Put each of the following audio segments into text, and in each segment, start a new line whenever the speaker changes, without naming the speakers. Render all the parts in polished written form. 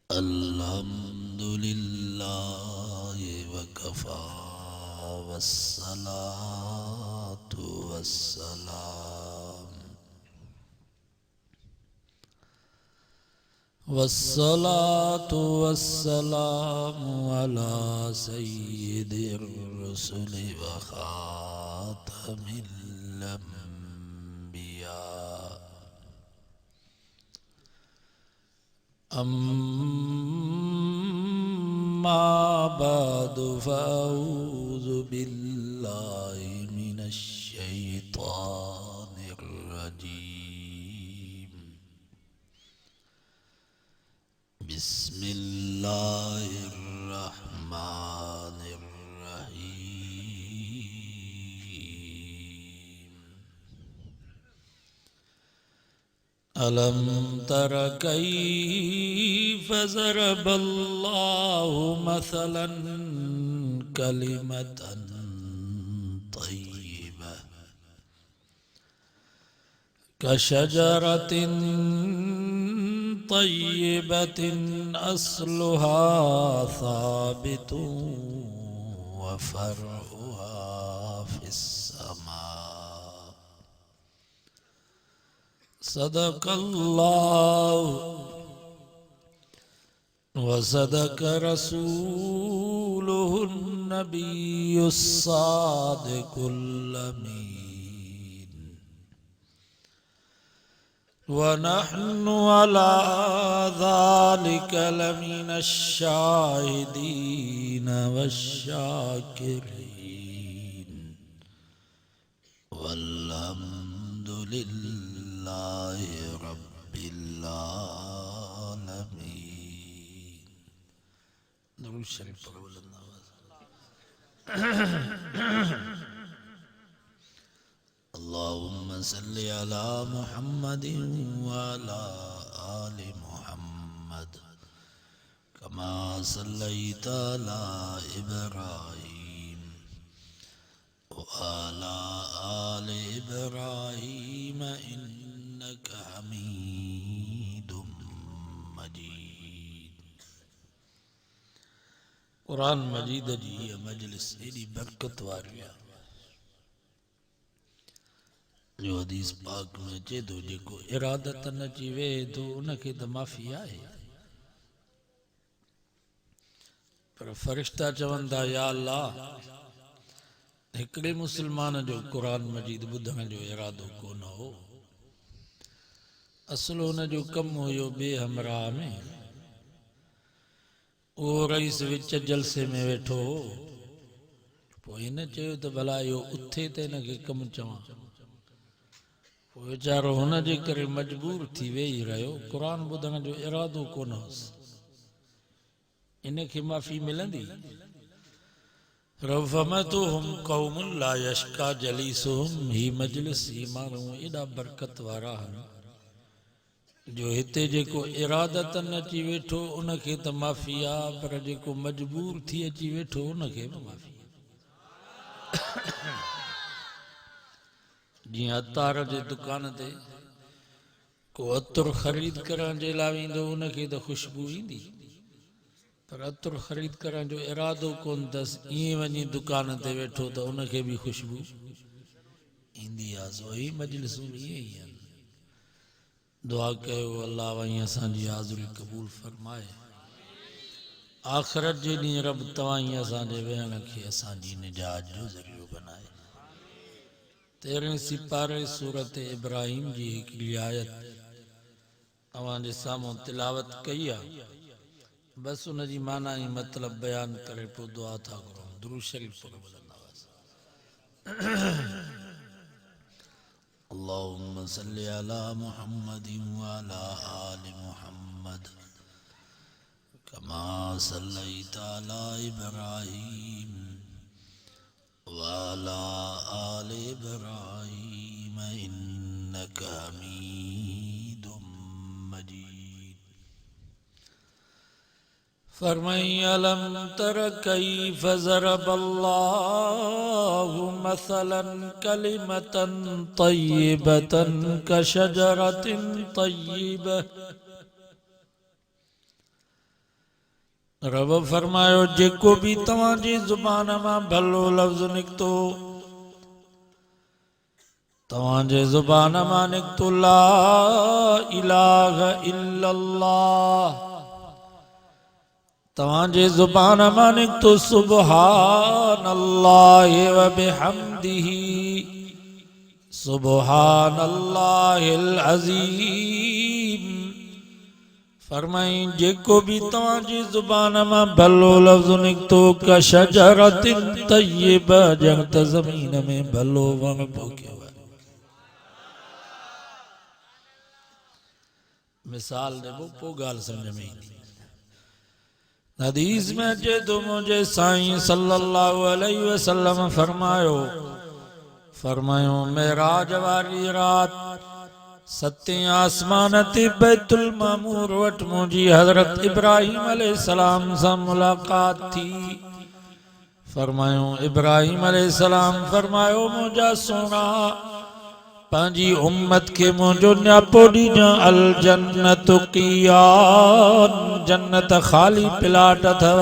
अल्हम्दुलिल्लाह वकफ़ा वस्सलातु वस्सलाम वस्सलातु वस्सलामु अला सय्यिदिर रुसुलि व खातमिल अंबिया अम्मा बअदु फ़अऊज़ु बिल्लाहि मिनश शैतानिर रजीम बिस्मिल्लाहिर रहमानिर रहीम अलम तर कैफ़ ज़रबल्लाहु मसलन कलिमतन तय्यिबा कशजरतिन तय्यिबतिन अस्लुहा साबितुन व फ़रउहा फ़िस्समा सदक़ल्लाहु व सदक़ रसूलुहुन नबियुस सादिक़ुल अमीन व नहनु अला ज़ालिका लमिनश शाहिदीन वश्शाकिरीन वल्हम्दुलिल्लाहि रब्बिल आलमीन। दुरूद शरीफ पढ़ो बुलंद आवाज़। अल्लाहुम्मा सल्लि अला मुहम्मदिन व अला आलि मुहम्मद कमा सल्लैता अला इब्राहीम व अला आलि इब्राहीम इन्नका हमीदुम मजीद। कुरान मजीद जी मजलिस एडी बरकत वारी आहे जो हदीस पाक में चे तो जेको इरादत न अची वे तो उनखे त माफ़ी आहे, पर फरिश्ता चवंदा या अल्लाह हिकिड़े मुसलमान जो कुरान मजीद ॿुधण जो इरादो कोन हो, असुल हुन जो कमु हुयो ॿिए हमराह में, उहो रईस विच जलसे में वेठो हो, पोइ हिन चयो त भला इहो उथे त हिनखे कमु चवां, वीचारो हुन जे करे मजबूर थी वेही रहियो, कुरान ॿुधण जो इरादो कोन हुअसि, इनखे माफ़ी मिलंदी? रफ़मतुहुम क़ौमुन ला यश्का जलीसुहुम, ही मजलिस ही माण्हू एॾा बरकत वारा आहिनि जो हिते जेको इरादत न अची वेठो उनखे त माफ़ी आहे, पर जेको मजबूर थी अची वेठो उनखे बि माफ़ी। जीअं अतार जे दुकान ते को अतुर ख़रीद करण जे लाइ वेंदो उनखे त ख़ुशबू ईंदी, पर अतुर ख़रीद करण जो इरादो कोन अथसि, ईअं वञी दुकान ते वेठो त उनखे बि ख़ुशबू ईंदी आहे। सो ही मजलिसूं ईअं ई आहिनि। दुआ कयो अल्लाह वहीं असांजी हाज़िरी क़बूल फरमाए, आख़िरत जे ॾींहुं रब तव्हां ई असांजे वेहण खे असांजी निजात जो ज़रियो बनाए। 13 सिपारे सूरत इब्राहिम जी हिकिड़ी आयत अवां जे साम्हूं तिलावत कई आहे, बस उन जी माना ही मतलब बयान करे पोइ दुआ था करूं। दुरूद शरीफ पढ़ो बुलंद आवाज़। अल्लाहुम्मा सल्लि अला मुहम्मदिन व अला आलि मुहम्मद कमा सल्लैता अला इब्राहीम व अला आलि इब्राहीम इन्नका हमीदुम मजीद। फरमाई अलम तर कैफ ज़रबल्लाहु मसलन कलिमतन तय्यबतन कशजरतिन तय्यबह। रब फरमायो जेको भी तवाजी जुबान मां भलो लफ्ज निकतो, तवाजे जुबान मां निकतो ला इलाहा इल्लल्लाह, तवाजे जुबान मां निकतो सुबहानल्लाह व बिहम्दिही सुबहानल्लाहिल अज़ीम। फरमाई जेको भी तवाजी जुबान मां भलो लफ्ज निकतो का शजरतिन तय्यबा, जंग ज़मीन में भलो वण पोखियो। मिसाल देबो पो गाल समझ में ईंदी। हदीस में जे तो मुझे साईं सल्लल्लाहु अलैहि वसल्लम फरमायो मेराज वारी रात सत्य आसमान ते बैतुल मामूर वट मुझी हजरत इब्राहिम अलैहिस्सलाम से मुलाकात थी। फरमायो इब्राहिम अलैहिस्सलाम फरमायो मुझा सोना पांजी उम्मत के मुझो न्यापो दीजा अल जन्नत क़ियान, जन्नत खाली प्लाट अथव,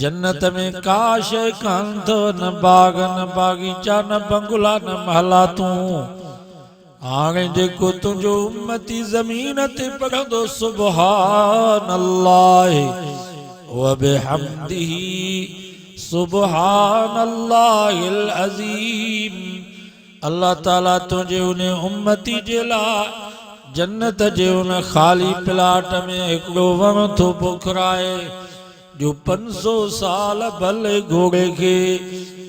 जन्नत में का शय कान थो, न बाग न बागीचा न बंगला न महला तू। हाणे जेको तुझो उम्मती ज़मीन ते पढ़ंदो सुबहानल्लाह व बिहम्दिही सुबहानल्लाहिल अज़ीम, अल्लाह ताला तुझे उन्हें उम्मती जे ला जन्नत जे उन खाली प्लाट में हिकिड़ो वण थो पोखराए जो 500 साल भले घोड़े के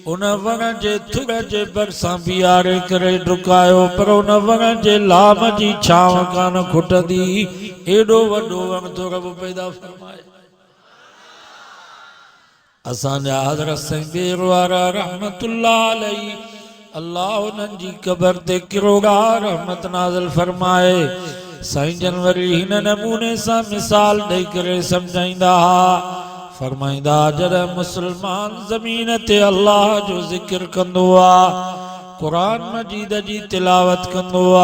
उन वण जे थुड़ जे भरसां बीहारे करे डुकायो, पर उन वण जे लाम जी छांव कान खुटंदी, एडो वडो वण थो रब पैदा फरमाए। असांजा हज़रत साईं बेर वारा रहमतुल्लाह अलैहि अल्लाह उन्हनि जी क़बर ते किरोड़ा रहमत नाज़िल फरमाए। साईं जनवरी हिन नमूने सां मिसाल ॾेई करे सम्झाईंदा हा। फरमाईंदा जॾहिं मुसलमान ज़मीन ते अल्लाह जो ज़िक्र कंदो आ, क़ुरान मजीद जी तिलावत कंदो आ,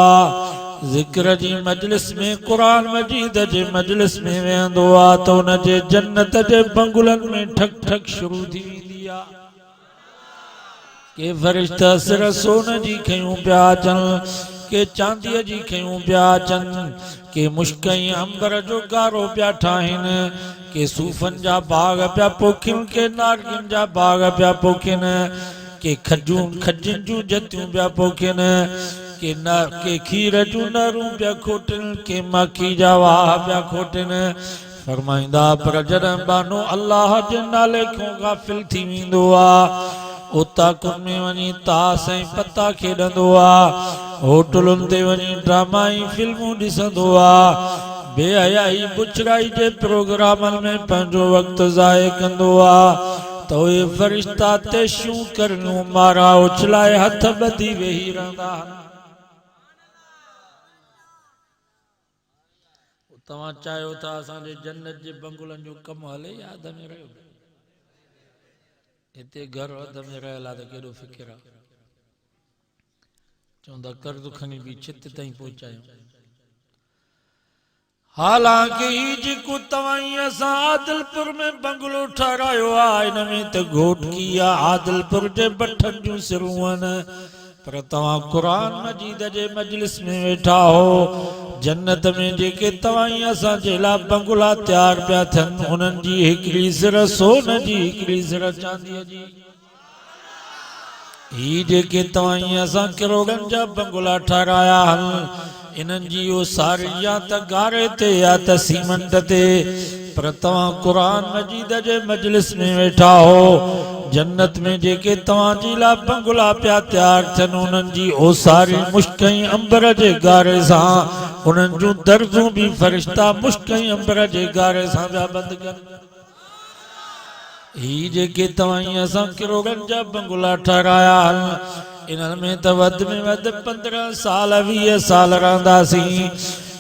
ज़िक्र जी मजलिस में क़ुरान मजीद जे मजलिस में वेहंदो आ त उन जे जन्नत जे बंगुलनि में ठक ठक शुरू थी वेंदी आ। के फरिश्ता सिर सोन जी खयूं पिया अचनि, के चांदीअ जी खयूं पिया अचनि, के मुश्कई अंबर जो गारो पिया ठाहिनि, के सूफ़नि जा बाग पिया पोखिनि, के नारियुनि जा बाग पिया पोखिनि, के खजूं जूं जतियूं पिया पोखिनि, के खीर जूं नरूं पिया खोटनि, के माखी जा वाह पिया खोटनि। फरमाईंदा पर जॾहिं बानो अल्लाह जे नाले खां गाफ़िल थी वेंदो आ, उता कुन में वञी तास ऐं पता खेॾंदो आ, होटलुनि ते वञी ड्रामाई फिल्मूं ॾिसंदो आ, बेहयाई बुछड़ाई जे प्रोग्रामनि में पंहिंजो वक़्तु ज़ाय कंदो आ, त उहे फरिश्ता तेशूं करणियूं मारा उछलाए हथ ॿधी वेही रहंदा आहिनि। तव्हां चाहियो था असांजे जन्नत जे बंगुलनि जो कमु हले, यादि में रहियो हिते घर वध में रहियल आहे त केॾो फ़िकिर आहे। चवंदा कर्ज़ खणी बि छित ताईं पहुचायूं। हालांकि ही जेको तव्हां असां आदिलपुर में बंगलो ठारायो आहे, हिन में त घोटकी आहे, आदिलपुर जे बठनि जूं सिरूं आहिनि, पर तव्हां क़ुरान मजीद जे मजलिस में वेठा हो। जन्नत में जेके तव्हां असांजे लाइ बंगला तयार पिया थियनि, उन्हनि जी हिकिड़ी सिर सोन जी, हिकिड़ी सिर चांदीअ जी। ही जेके तव्हां असां किरोड़नि जा बंगला ठाराया आहिनि, इन्हनि जी उसारी या त गारे ते या त सीमेंट ते, पर तव्हां क़ुरान मजीद जे मजलिस में वेठा हो। जन्नत में जेके तव्हांजी लाइ बंगला पिया तयार थियनि, उन्हनि जी ओसारी मुश्कई अंबर जे गारे सां, उन्हनि जूं दर्जूं बि फरिश्ता मुश्कई अंबर जे गारे सां पिया बंदि कनि। ही जेके तव्हां असां किरोड़नि जा बंगला ठाराया आहिनि, इन्हनि में त वधि में वधि 15 साल 20 साल रहंदासीं।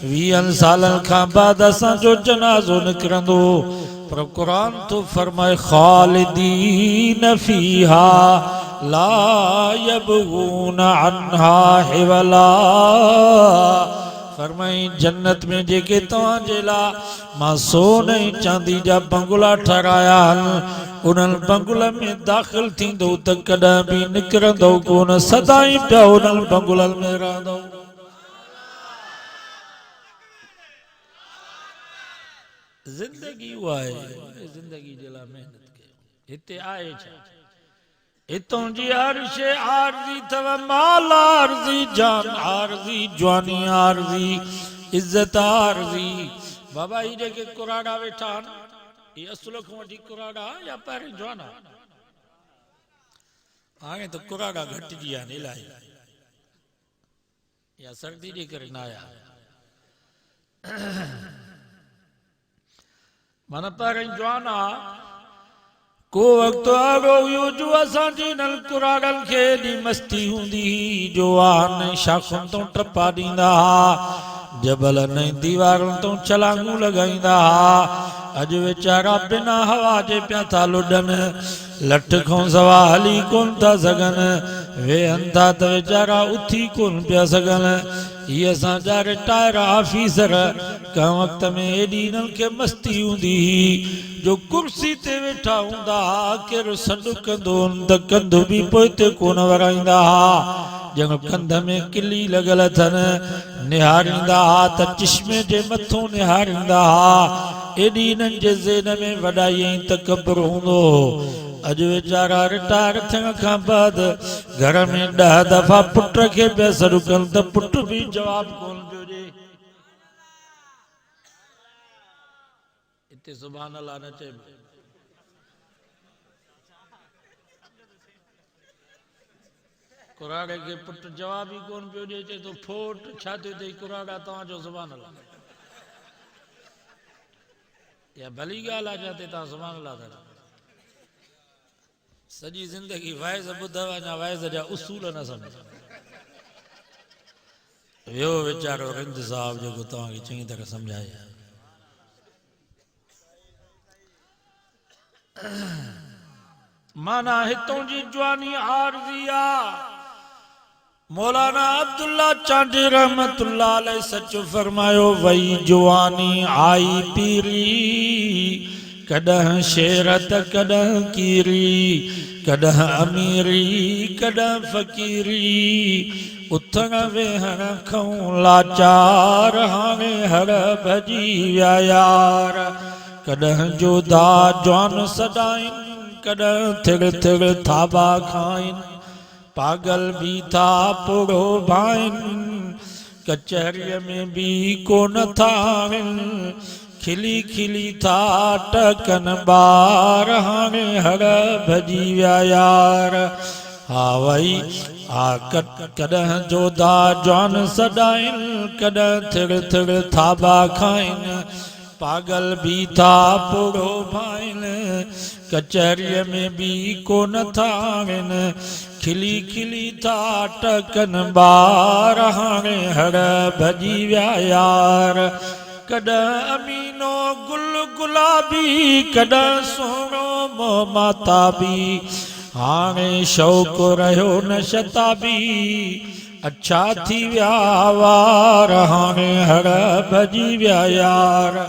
20 सालन खां बाद असांजो जनाज़ो निकिरंदो पर क़ुरान तो फरमाए ख़ालिदीन फ़ीहा ला यबगून अन्हा हिवला। फरमाई जन्नत में जेके तव्हांजे लाइ मां सोने चांदी जा बंगला ठहिराया आहिनि उन्हनि बंगुलनि में दाख़िल थींदो त कॾहिं बि निकिरंदो कोन, सदाई पिया उन्हनि बंगुलनि में रहंदो। ज़िंदगी उहा आहे, ज़िंदगी जे लाइ महिनत कयो। हिते आहे छा? हितों जी हर शइ आरज़ी अथव, माल आरज़ी, जान आरज़ी, जवानी आरज़ी, इज़त आरज़ी। बाबा ही जेके कुराड़ा वेठा आहिनि ये असुल खां वठी कुराड़ा या पहिरीं जवाना? हाणे त कुराड़ा घटिजी आहिनि इलाही, या सर्दी जे करे न आया। माना पहिरीं जवाना को वक्त आगो हुयो जो असांजी नल कुराड़नि खे एॾी मस्ती हूंदी हुई जो आन शाखुनि तो टपा ॾींदा हा, जबलनि ऐं दीवारुनि तो छलांगूं लॻाईंदा हा। अॼु वीचारा बिना हवा जे पिया था लुॾनि, लठ खां सवा हली कोन था सघनि, वेहनि था त वीचारा उथी कोन पिया सघनि। ये असांजा रिटायर ऑफिसर कंहिं वक़्त में एॾी इन्हनि खे मस्ती हूंदी हुई जो कुर्सी ते वेठा हूंदा हा, केरु सॾु कंदो त कंध बि पोइ ते कोन वराईंदा हा। ॼण कंध में किली लॻल अथनि, निहारींदा हा त चश्मे जे मथां निहारींदा हा। एॾी इन्हनि जे ज़हन में वॾाई ऐं तकबर हूंदो। अॼु वीचारा रिटायर थियण खां बाद घर में 10 दफ़ा पुट खे पिया सॾु कनि त पुट बि जवाब कोन पियो ॾे। हिते सुभान अल्लाह न चइबो। कुराड़े खे पुट जवाब ई कोन पियो ॾे, चए तो फोट छा थियो अथई कुराड़ा तव्हांजो सुभान अल्लाह। या भली ॻाल्हि आहे जाते तव्हां सुभान अल्लाह था। सॼी ज़िंदगी वाइज़ ॿुधव अञा वाइज़ जा उसूल न सम्झो। वियो वीचारो रिंद साहब जेको तव्हांखे चङी तरह सम्झाए। माना हितों जी जवानी आरज़ी आ। मौलाना अब्दुल्ला चांडी रहमतुल्लाह अलैह सच फरमायो, वही जवानी आई पीरी, कॾहिं शेरत कॾहिं कीरी, कॾहिं अमीरी कॾहिं फ़कीरी, उथण वेहण खां लाचार हाणे हर भॼी विया यार। कॾहिं जोधा जवान सॾाइनि, कॾहिं थिड़ थिड़ थाबा खाइनि, पागल भी था पोड़ो भाइनि, कचहरीअ में भी कोन था आहिनि, खिली खिली था टकनि ॿार हाणे हर भॼी विया यार। हा वई हा कॾहिं जोधा जवान सॾाइनि, कॾहिं थिड़ थिड़ थाबा खाइनि, पागल भी था पोड़ो भाइनि, कचहरीअ में भी कोन था आहिनि, खिली खिली था टकनि ॿार हाणे हर भॼी विया यार। कॾहिं अमीनो गुल गुलाबी, कॾहिं सोनो मोहमाताबी, हाणे शौक़ रहियो न शताबी, अच्छा थी विया वार हाणे हर भॼी विया यार।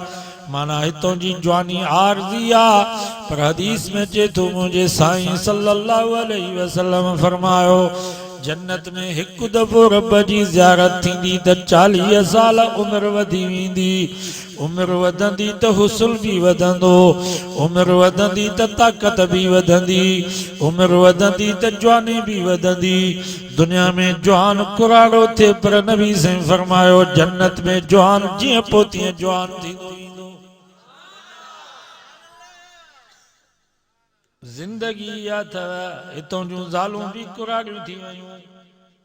माना हितों जी जवानी आरज़ी आ, पर हदीस में चे तो मुझे साईं सल्लल्लाहु अलैहि वसल्लम फरमायो, जन्नत में हिकु दफ़ो रब जी ज़ियारत थींदी त 40 साल उमिरि वधी वेंदी। उमिरि वधंदी त हुस्न भी वधंदो, उमिरि वधंदी त ताक़त भी वधंदी, उमिरि वधंदी त जवानी भी वधंदी। दुनिया में जवान कुराड़ो थे, पर नबी से फरमायो जन्नत में जवान जीअं पोइ तीअं जवान थींदो। जिंदगी या अथव हितों जूं ज़ालूं भी कुराड़ियूं थी वयूं,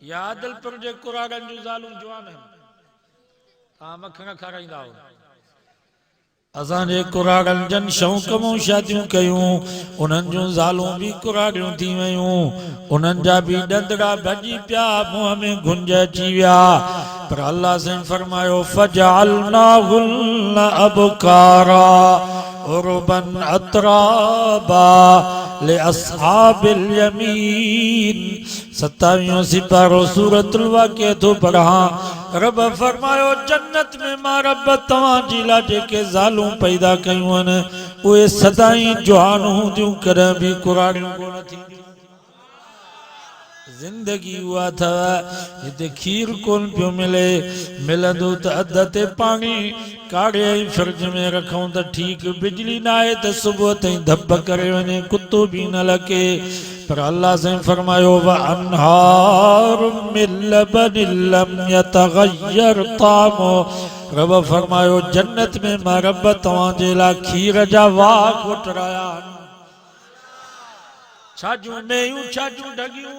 या आदिलपुर जे कुराड़नि जूं ज़ालूं जवान आहिनि। तव्हां मखण खाराईंदा हो, असांजे कुराड़नि जन शौक़ मां शादियूं कयूं, उन्हनि जूं ज़ालूं भी कुराड़ियूं थी वयूं, उन्हनि जा भी ॾंदड़ा भॼी पिया, मुंहं में गुंज अची विया। पर अल्लाह से फरमायो फजअलनाहुन्न अबकारा उरबन अतराबा ले अस्हाबिल यमीन। 27 सिपारो सूरतुल वाक़िया तो पढ़ा। रब फरमायो जन्नत में मां रब तव्हांजी लाइ जेके ज़ालूं पैदा कयूं आहिनि उहे सदाई जवान हूंदियूं, कॾहिं बि कुराड़ियूं कोन थींदियूं। जिंदगी हुआ था हिते खीर कोन पियो मिले, मिलंदो त अध ते पानी काढ़े फ्रिज में रखूं त ठीक, बिजली ना आहे त सुबुह ताईं धप करे वञे, कुत्तो भी न लके। पर अल्लाह से फरमायो व अनहार मिन लबनिन लम यतगय्यर तामो। रब फरमायो जन्नत में मां रब तव्हांजे लाइ खीर जा वाह कोटराया। छाजूं मेयूं छाजूं ढगियूं,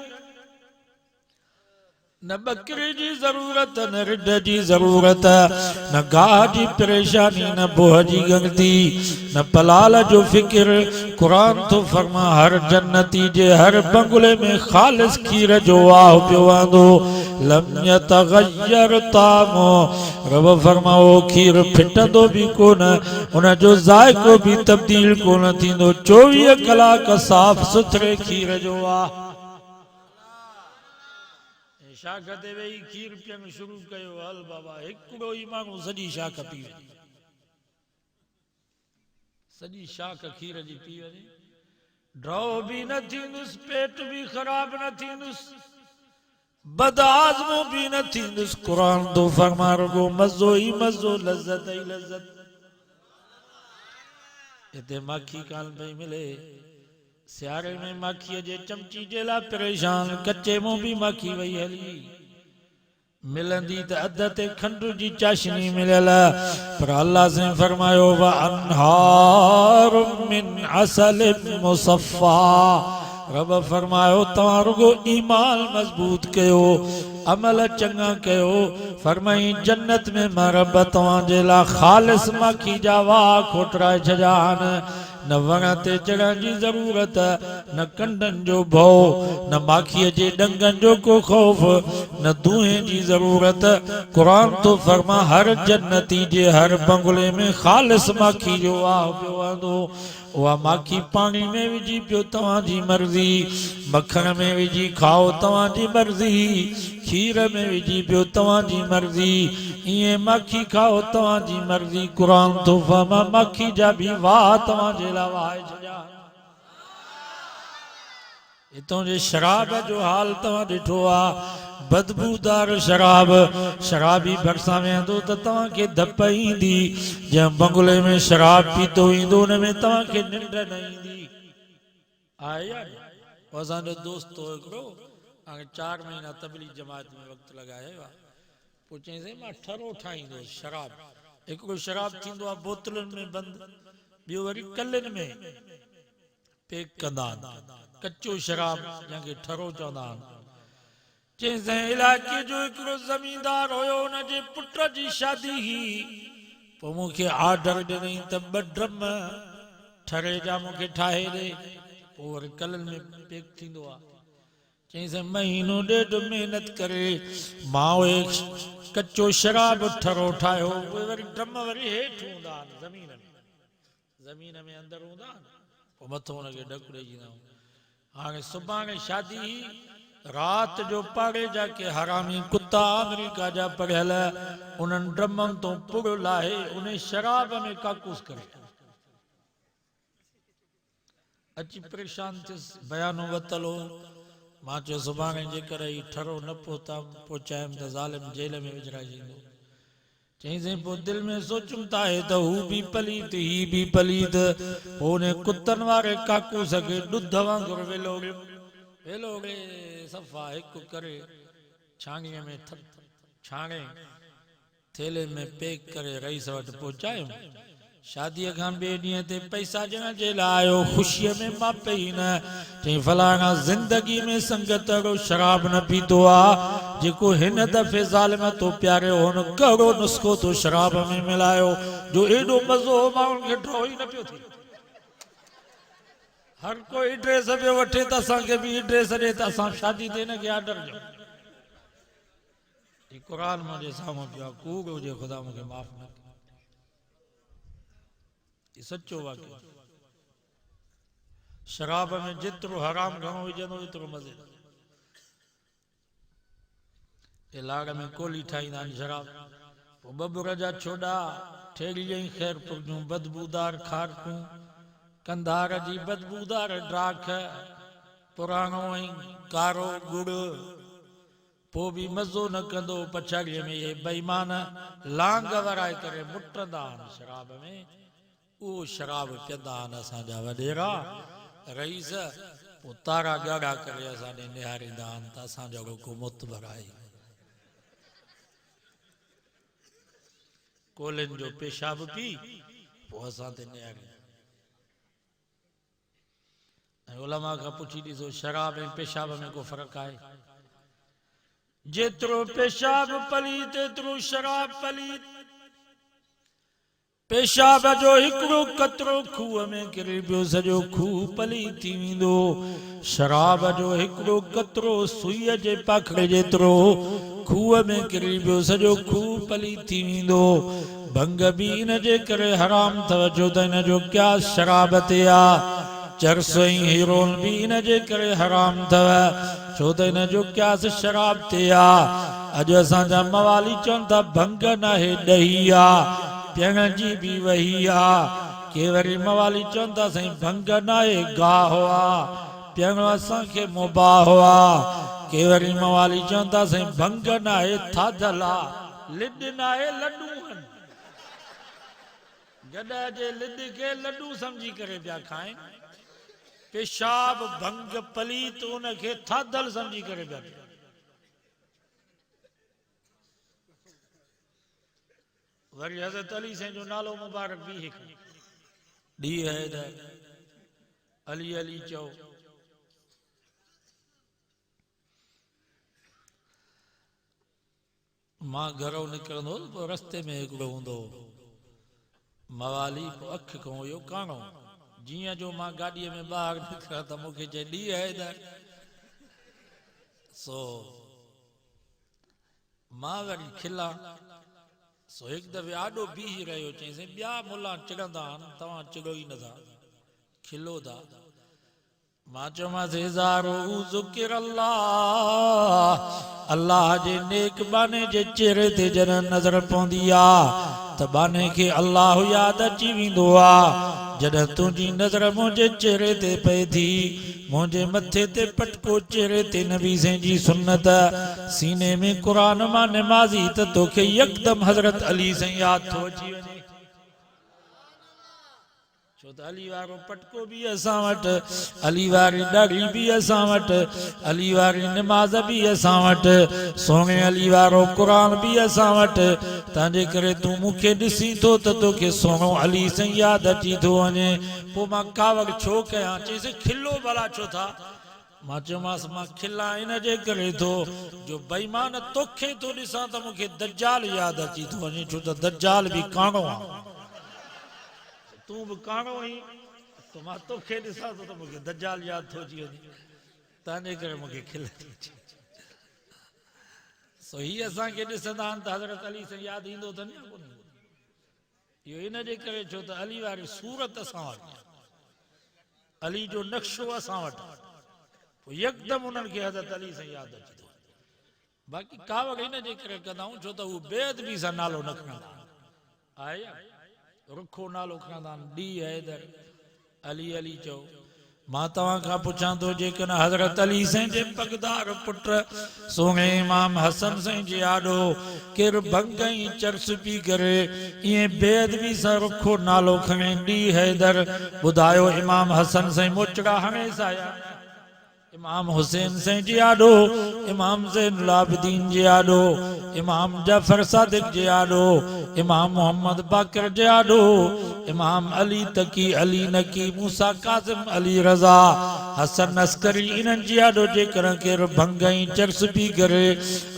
न बकरी जी जरूरत न रिड जी जरूरत, न गाह जी परेशानी न बोह जी गंगती, न पलाल जो फिक्र। कुरान तो फरमा हर जन्नती जे हर बंगले में खालिस खीर जो वाह पियो वंदो। लम यतगय्यर तामो। रब फरमाओ खीर फिटंदो भी कोन, उन जो जायको भी तब्दील कोन थींदो। 24 कलाक साफ सुथरे खीर जो वाह। शाख ते वेही खीर पियण शुरू कयो, हल बाबा हिकिड़ो ई माण्हू सॼी शाख पी वञे, सॼी शाख खीर जी पी वञे, ड्रौ भी न थींदुसि, पेट भी ख़राब न थींदुसि, बदआज़मो भी न थींदुसि। कुरान तो फरमा रुगो मज़ो ई मज़ो, लज़्ज़त ई लज़्ज़त। हिते माखी कान पई मिले, सियारे में माखीअ जे चमची जे लाइ परेशान, कच्चे मुंहुं भी माखी वई हली। मिलंदी त अध ते खंड जी चाशनी मिलियल, पर अल्लाह से फरमायो व अनहार मिन असल मुसफ़ा। रब फरमायो तव्हां रुगो ईमान मजबूत कयो, अमल चङा कयो। फरमाई जन्नत में मां रब तव्हांजे लाइ ख़ालिस माखी जा वाह खोटराए छॾिया आहिनि। न वण ते चढ़ण जी जरूरत, न कंडन जो भउ, न माखीअ जे डंगन जो को खौफ, न दूहे जी जरूरत। कुरान तो फरमा हर जन्नती जे हर बंगले में खालिस माखी जो वाह पियो वंदो। उहा माखी पानी में विझी पियो तव्हांजी मर्ज़ी, मखण में विझी खाओ तव्हांजी मर्ज़ी, खीर में विझी पियो तव्हांजी मर्ज़ी, इएं माखी खाओ तव्हांजी मर्ज़ी। कुरान तो फरमा माखी जा भी वाह तव्हांजे लाइ वाहे छॾिया। हितों जे शराब जो हाल तव्हां ॾिठो आहे, बदबूदार शराब। शराबी भरिसां वेहंदो त तव्हांखे धप ईंदी, जंहिं बंगले में शराब पीतो ईंदो उन में तव्हांखे निंड न ईंदी। आहे असांजो दोस्त हो हिकिड़ो, हाणे 4 महीना तबलीग जमात में वक़्तु लॻायो आहे। पोइ चईंसि मां ठरो ठाहींदो शराब। हिकिड़ो शराब थींदो आहे बोतलुनि में बंदि, ॿियो वरी कलनि में पैक कंदा आहिनि, कच्चो शराब जंहिंखे ठरो चवंदा आहिनि। चईंसि इलाइक़े जो हिकिड़ो ज़मींदार हुयो, हुनजे पुट जी शादी हुई। पोइ मूंखे ऑर्डर ॾिनई त 2 ड्रम ठरे जा मूंखे ठाहे ॾे, पोइ वरी कलनि में पैक थींदो आहे। चईंसि महीनो ॾेढ महिनत करे मां उहे कच्चो शराब ठरो ठाहियो। उहे वरी ड्रम वरी हेठि हूंदा आहिनि, ज़मीन में अंदरि हूंदा आहिनि, पोइ मथो हुनखे ढक ॾेई। हाणे सुभाणे शादी, रात जो पाड़े जा के हरामी कुत्ता अमेरिका जा पढ़ियल उन्हनि ड्रमनि तो पुड़ लाहे उन शराब में काकूस करे अची परेशान थियसि। बयानो वतलो मां चयो सुभाणे जेकर ही ठरो न पहुचायमि त ज़ालिम जेल में विझराइजंदो। चईंसि पोइ दिलि में सोचूं था त हू बि पलीत ही बि पलीत। पोइ उन कुतनि वारे काकूस खे ॾुध वांगुरु वेलो सफ़ा हिकु करे छाणीअ में छाणे थेले में पैक करे रईस वटि पहुचायूं। शादीअ खां ॿिए ॾींहं ते पैसा ॾियण जे लाइ आयो, ख़ुशीअ में मां पई न। चई फलाणा ज़िंदगी में संगत अहिड़ो शराब न पीतो आहे जेको हिन दफ़े ज़ालिम तो प्यारियो, हुन कहिड़ो नुस्ख़ो तो शराब में मिलायो जो एॾो मज़ो माण्हुनि खे ड्रॉ ई न पियो थिए। हर कोई ड्रेस पियो वठे त असांखे बि ड्रेस ॾे त असां शादी ते हिनखे ऑर्डर ॾियूं। ये कुरान मुझे साम्हूं पियो आहे, कूड़ हुजे ख़ुदा मूंखे माफ़ न करे। ये सच्चो वाक़ियो। शराब में जेतिरो हराम घणो विझंदो एतिरो मज़े। ये लाड़ में कोली ठाहींदा आहिनि शराब, पोइ बबुर जा छोॾा ठेड़ी जई ख़ैर पुरजूं, बदबूदार खारकूं, कंधार जी बदबूदार ड्राख, पुराणो ऐं कारो गुड़, पोइ बि मज़ो न कंदो। पछाड़ीअ में ये बेईमान लांग वराए करे मुटंदा आहिनि शराब में। उहो शराब पीअंदा आहिनि असांजा वॾेरा रईस, पोइ तारा ॻाढ़ा करे असां ॾे निहारींदा आहिनि त असांजो को मुतबर आहे। कोलिन जो पेशाब पी पोइ असां ते निहारींदा। ऐं उलमा खां पुछी ॾिसो शराब ऐं पेशाब में को फ़र्क़ु आहे? जेतिरो पेशाब पलीत एतिरो शराब पलीत। पेशाब जो हिकिड़ो कतरो खूह में किरे पियो सॼो खूह पलीत थी वेंदो। शराब जो हिकिड़ो कतरो सुईअ जे पाखड़े जेतिरो खूह में किरे पियो सॼो खूह पलीत थी वेंदो। भंग बि इन जे करे हराम अथव छो त इन जो क्यास शराब ते आहे। चरस ऐं हीरोन बि इन जे करे हराम अथव छो त इन जो क्यास शराब ते आहे। अॼु असांजा मवाली चवनि था भंग नाहे ॾही आहे, पियण जी बि वही आहे। के वरी मवाली चवनि था साईं भंग नाहे गाह आहे, पियणो असांखे मुबाह आहे। के वरी मवाली चवनि था साईं भंग नाहे थाधल आहे, लिड नाहे लड्डू आहिनि। गॾ जे लिद खे लड्डू सम्झी करे पिया खाइनि। पेशाब भंग पलीत उनखे थाधल सम्झी करे पिया पिया। वरी हज़रत अली साईं जो नालो मुबारक बि हिकु ॾींहुं है त अली अली चओ। मां घरों निकिरंदो पोइ रस्ते में हिकिड़ो हूंदो मवाली, पोइ अखि खां हुयो काणो। जीअं जो मां गाॾीअ में ॿाहिरि निकिरां त मूंखे चए ॾींहुं है त सो मां वरी खिला। सो हिकु दफ़े आॾो बीही रहियो, चईं ॿिया मुला चिड़ंदा आहिनि तव्हां चिड़ो ई नथा, खिलो था। मां चयोमांसि अल्लाह जे नेक बाने जे चेहरे ते जॾहिं नज़र पवंदी आहे त बाने खे अल्लाह यादि अची वेंदो आहे। जॾहिं तुंहिंजी नज़र मुंहिंजे चेहरे ते पए थी, मुंहिंजे मथे ते पटको चेहरे ते नबी साईं जी सुन्नत, सीने में क़ुरान मां निमाज़ी, त तोखे यकदम हज़रत अली साईं यादि थो अची वञे। छो त अली वारो पटको बि असां वटि, अली वारी ॾाढ़ी बि असां वटि, अली वारी निमाज़ बि असां वटि, सोने अली वारो क़ुरान बि असां वटि। तंहिंजे करे तूं मूंखे ॾिसी थो त तोखे सोनो अली साईं यादि अची थो वञे। पोइ मां कावड़ छो कयां? चईसि खिलो भला छो था? मां चयोमांसि मां खिला इन जे करे थो जो बेईमान तोखे थो ॾिसां त मूंखे दज्जाल यादि अची थो वञे, छो त दज्जाल बि काणो आहे, तूं बि काणो आहीं, त मां तोखे ॾिसां थो त मूंखे दज्जाल यादि थो अची वञे, तंहिंजे करे मूंखे खिल थी अचे। सो हीअ असांखे ॾिसंदा आहिनि त हज़रत अली साईं यादि ईंदो अथनि या कोन? इहो इन जे करे छो त अली वारी सूरत असां वटि, अली जो नक्शो असां वटि, पोइ यकदमि उन्हनि खे हज़रत अली साईं यादि अची थो। बाक़ी कावड़ इन जे करे कंदा आहियूं छो त उहो बेअदबी सां नालो न खणंदा आहे, रुखो नालो खणंदा आहिनि, ॾींहुं हैदर अली अली चओ। मां तव्हां खां पुछां थो, जेकॾहिं हज़रत अली साईं जे पगदार पुट सोने इमाम हसन साईं जे आॾो केरु भंग ऐं चर्स पी करे ईअं बेअदबी सां रुखो नालो खणे ॾींहुं हैदर, ॿुधायो इमाम हसन साईं मोचड़ा हणे साया, इमाम हुसैन साईं जे आॾो, इमाम ज़ैनुल आबिदीन जे आॾो, इमाम जाफर सादिक जे आॾो, इमाम मोहम्मद बाक़िर जे आॾो, इमाम अली तकी, अली नकी, मूसा काज़िम, अली रज़ा, हसन अस्करी, इन्हनि जे आॾो जेकॾहिं केरु भंग ऐं चर्स पी करे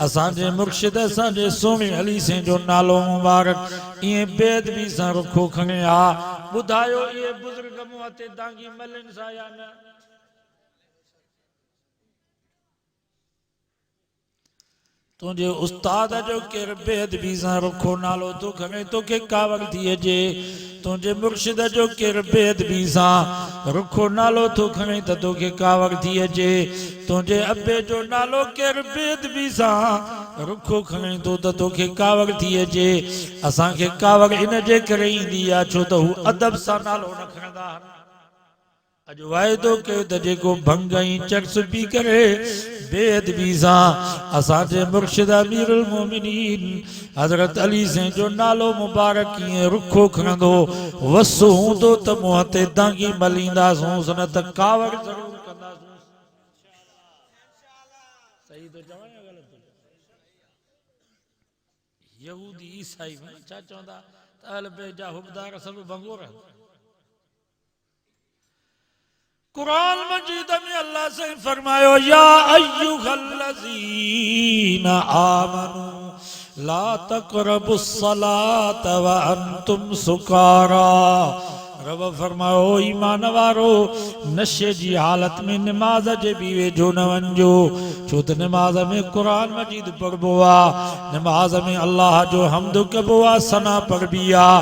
असांजे मुर्शिद असांजे सोने अली साईं जो नालो मुबारक ईअं बेअदबी सां रुखो खणे हा, ॿुधायो इहे बुज़ुर्ग मूं ते दांगी मलनि सा या न? तुझे उस्ताद जो केर बेअदबी सां रुखो नालो तो खणे तोखे कावड़ थी अचे तुझे मुर्शिद जो केर बेअदबी सां रुखो नालो तो खणे त तोखे कावड़ थी अचे तुझे अबे जो नालो केर बेअदबी सां रुखो खणे तो त तोखे कावड़ थी अचे असांखे कावड़ इन जे करे ईंदी आहे छो त हू अदब सां नालो न खणंदा अॼु वाइदो कयो त जेको भंग ऐं चर्च पी करे बेअदबी सां असांजे मुर्शिद अमीरुल मोमिनीन हज़रत अली से जो नालो मुबारक कीअं रुखो खणंदो वसु हूंदो त मुंहं ते दांगी मलींदासूं न त कावड़ ज़रूर कंदासूं सही तो चवां या ग़लति यहूदी ईसाई में छा चवंदा त अहल बैत जा हुबदार सभु भंगोर कुरान मजीद में अल्लाह से फरमायो या अय्युहल्लज़ीना आमनू ला तक़रबुस्सलात व अंतुम सुकारा रब फरमायो ईमान वारो नशे जी हालत में नमाज जे भी वेझो न वञो छो त नमाज में कुरान मजीद पढ़बो आहे नमाज में अल्लाह जो हम्द कबो आहे सना पढ़बी आहे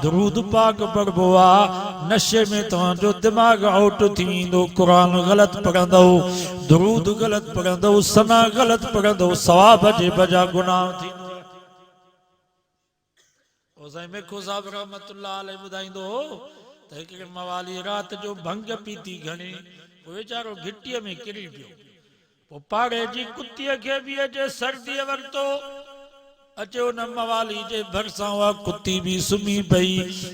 दरूद पाक पढ़बो आहे नशे में तव्हांजो दिमाग़ आउट थी वेंदो कुरान ग़लति पढ़ंदो दरूद ग़लति पढ़ंदो सना ग़लति पढ़ंदो सवाब जे बजा गुनाह थींदो ओ साईं मेखो साहब रहमतुल्लाह अलैहि ॿुधाईंदो त हिकिड़े मवाली राति जो भंग पीती घणी पोइ वीचारो घिटीअ में किरी पियो पोइ पाड़े जी कुतीअ खे बि अचे सर्दीअ वरितो अचे उन मवाली जे भरिसां उहा कुती बि सुम्ही पई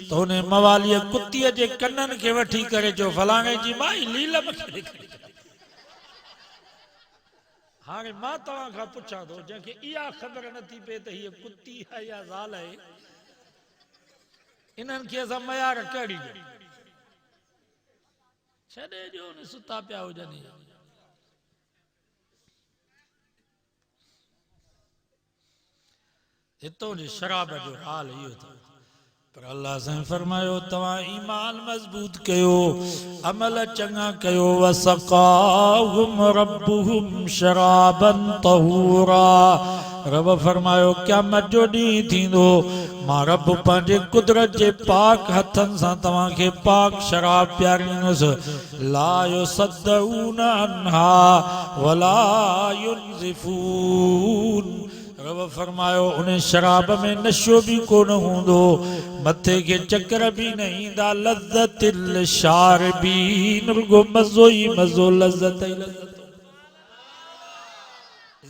त उन मवालीअ कुतीअ जे कननि खे वठी करे चयो फलाणे जी माई लीलम खे ॾेखारे हाणे मां तव्हां खां पुछां थो जंहिंखे इहा ख़बर नथी पए त हीअ कुती आहे या ज़ाल आहे इन्हनि खे असां मयार कहिड़ी छॾे ॾियो न सुता पिया हुजनि हितों जे शराब जो हाल इहो अथव पर अल्लाह साईं फरमायो तव्हां ईमान मज़बूत कयो अमल चङा कयो वसक़ाहुम रब्बुहुम शराबन तहूरा रब फरमायो क़यामत जो ॾींहुं थींदो मां रब पंहिंजे कुदरत जे पाक हथनि सां तव्हांखे पाक शराब पियारींदुसि ला युसद्दऊन अन्हा वला युनज़िफून रब फरमायो उन शराब में नशो भी कोन हूंदो मथे के चक्कर भी नहीं ईंदा लज़्ज़तिल शारिबीन रुगो मज़ो ही मज़ो लज़्ज़त ही लज़्ज़त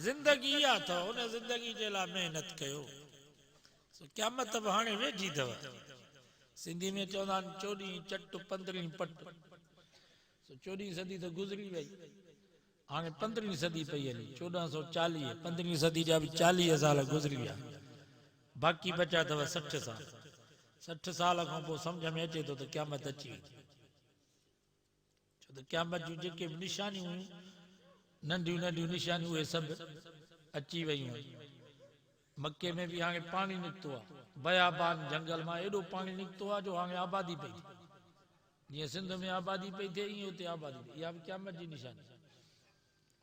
जिंदगी आ था उन जिंदगी जे लाइ मेहनत कयो क़यामत बि हाणे वेझी अथव सिंधी में चवंदा आहिनि 14 चट 15 पट 14 सदी त गुज़री वई हाणे 15 सदी पई हली 1440 15 सदी जा भी 40 साल गुज़री विया बाक़ी बचा अथव 60 साल 60 साल खां पोइ सम्झ में अचे थो त क़यामत अची वई छो त क़यामत जूं जेके निशानियूं हुयूं नंढियूं नंढियूं निशानियूं उहे सभु अची वयूं मक्के में भी हाणे पानी निकितो आहे बयाबान जंगल मां एॾो पानी निकितो आहे जो हाणे आबादी पई जीअं सिंध में आबादी पई थिए ईअं उते आबादी इहा बि क़यामत जी निशानी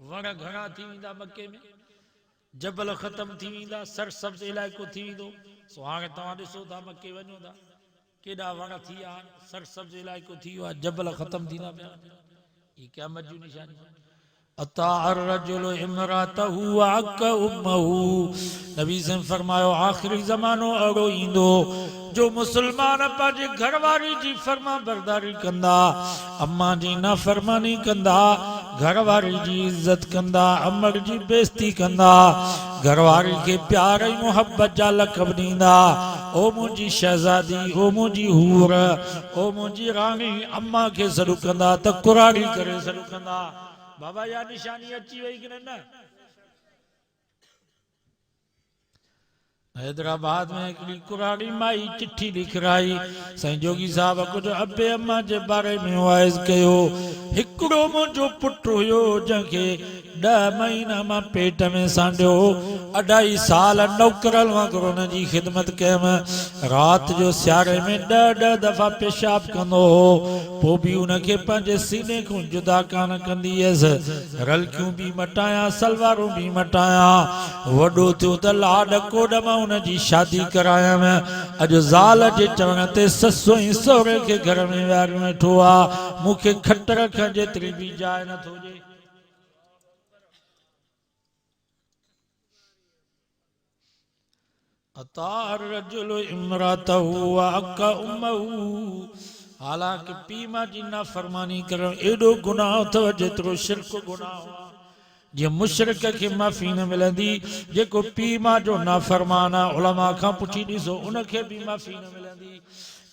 वण घणा थी वेंदा मके में जबल ख़तम थी वेंदा सरसब्ज़ इलाइक़ो थी वेंदो सो हाणे तव्हां ॾिसो था मके वञो था केॾा वण थी विया सरसब्ज़ इलाइक़ो थी वियो आहे जबल ख़तम थींदा पिया ही क़यामत जूं निशानी अता अर्रजुलु इमरातहु वअक उम्महु नबी से फरमायो आखिरी ज़मानो अहिड़ो ईंदो जो मुसलमान पंहिंजे घरवारी जी फर्मा बरदारी कंदा अम्मा जी नाफरमानी कंदा घरवारी जी इज्जत कंदा अमर जी बेइज्जती कंदा घरवारी के प्यार ऐं मोहब्बत जा लक़ब ॾींदा ओ मुंहिंजी शहज़ादी ओ मुंहिंजी हूर ओ मुंहिंजी राणी अम्मा खे सॾु कंदा त कुराड़ी करे सॾु कंदा बाबा या निशानी अची वई कि न हैदराबाद में हिकिड़ी कुराड़ी माई चिठी लिखराई साईं जोगी साहब कुछ अबे अम्मा जे बारे में वाइज़ कयो हिकिड़ो मुंहिंजो पुटु हुयो जंहिंखे 10 महीना मां पेट में सांडियो 2.5 साल नौकरनि वांगुरु हुन जी ख़िदमत कयमि राति जो सियारे में 10 दफ़ा पेशाब कंदो हो पोइ बि हुनखे पंहिंजे सीने खां जुदा कान कंदी हुयसि रलकियूं बि मटायां सलवारूं बि मटायां वॾो थियो त लाॾ कोॾ मां हुन जी शादी करायमि अॼु ज़ाल जे चवण ते ससु ऐं सहुरे खे घर में विहारे वेठो आहे मूंखे खट रखण जेतिरी बि जाइ नथो ॾिए अतार रजुल इमरातहु वअक उम्महु हालांकि पीउ मां जी नाफ़रमानी करणु एॾो गुनाह अथव जेतिरो शिरक गुनाह जीअं मुशरिक खे माफ़ी न मिलंदी जेको पीउ मां जो नाफ़रमान आहे उलमा खां पुछी ॾिसो उनखे बि माफ़ी न मिलंदी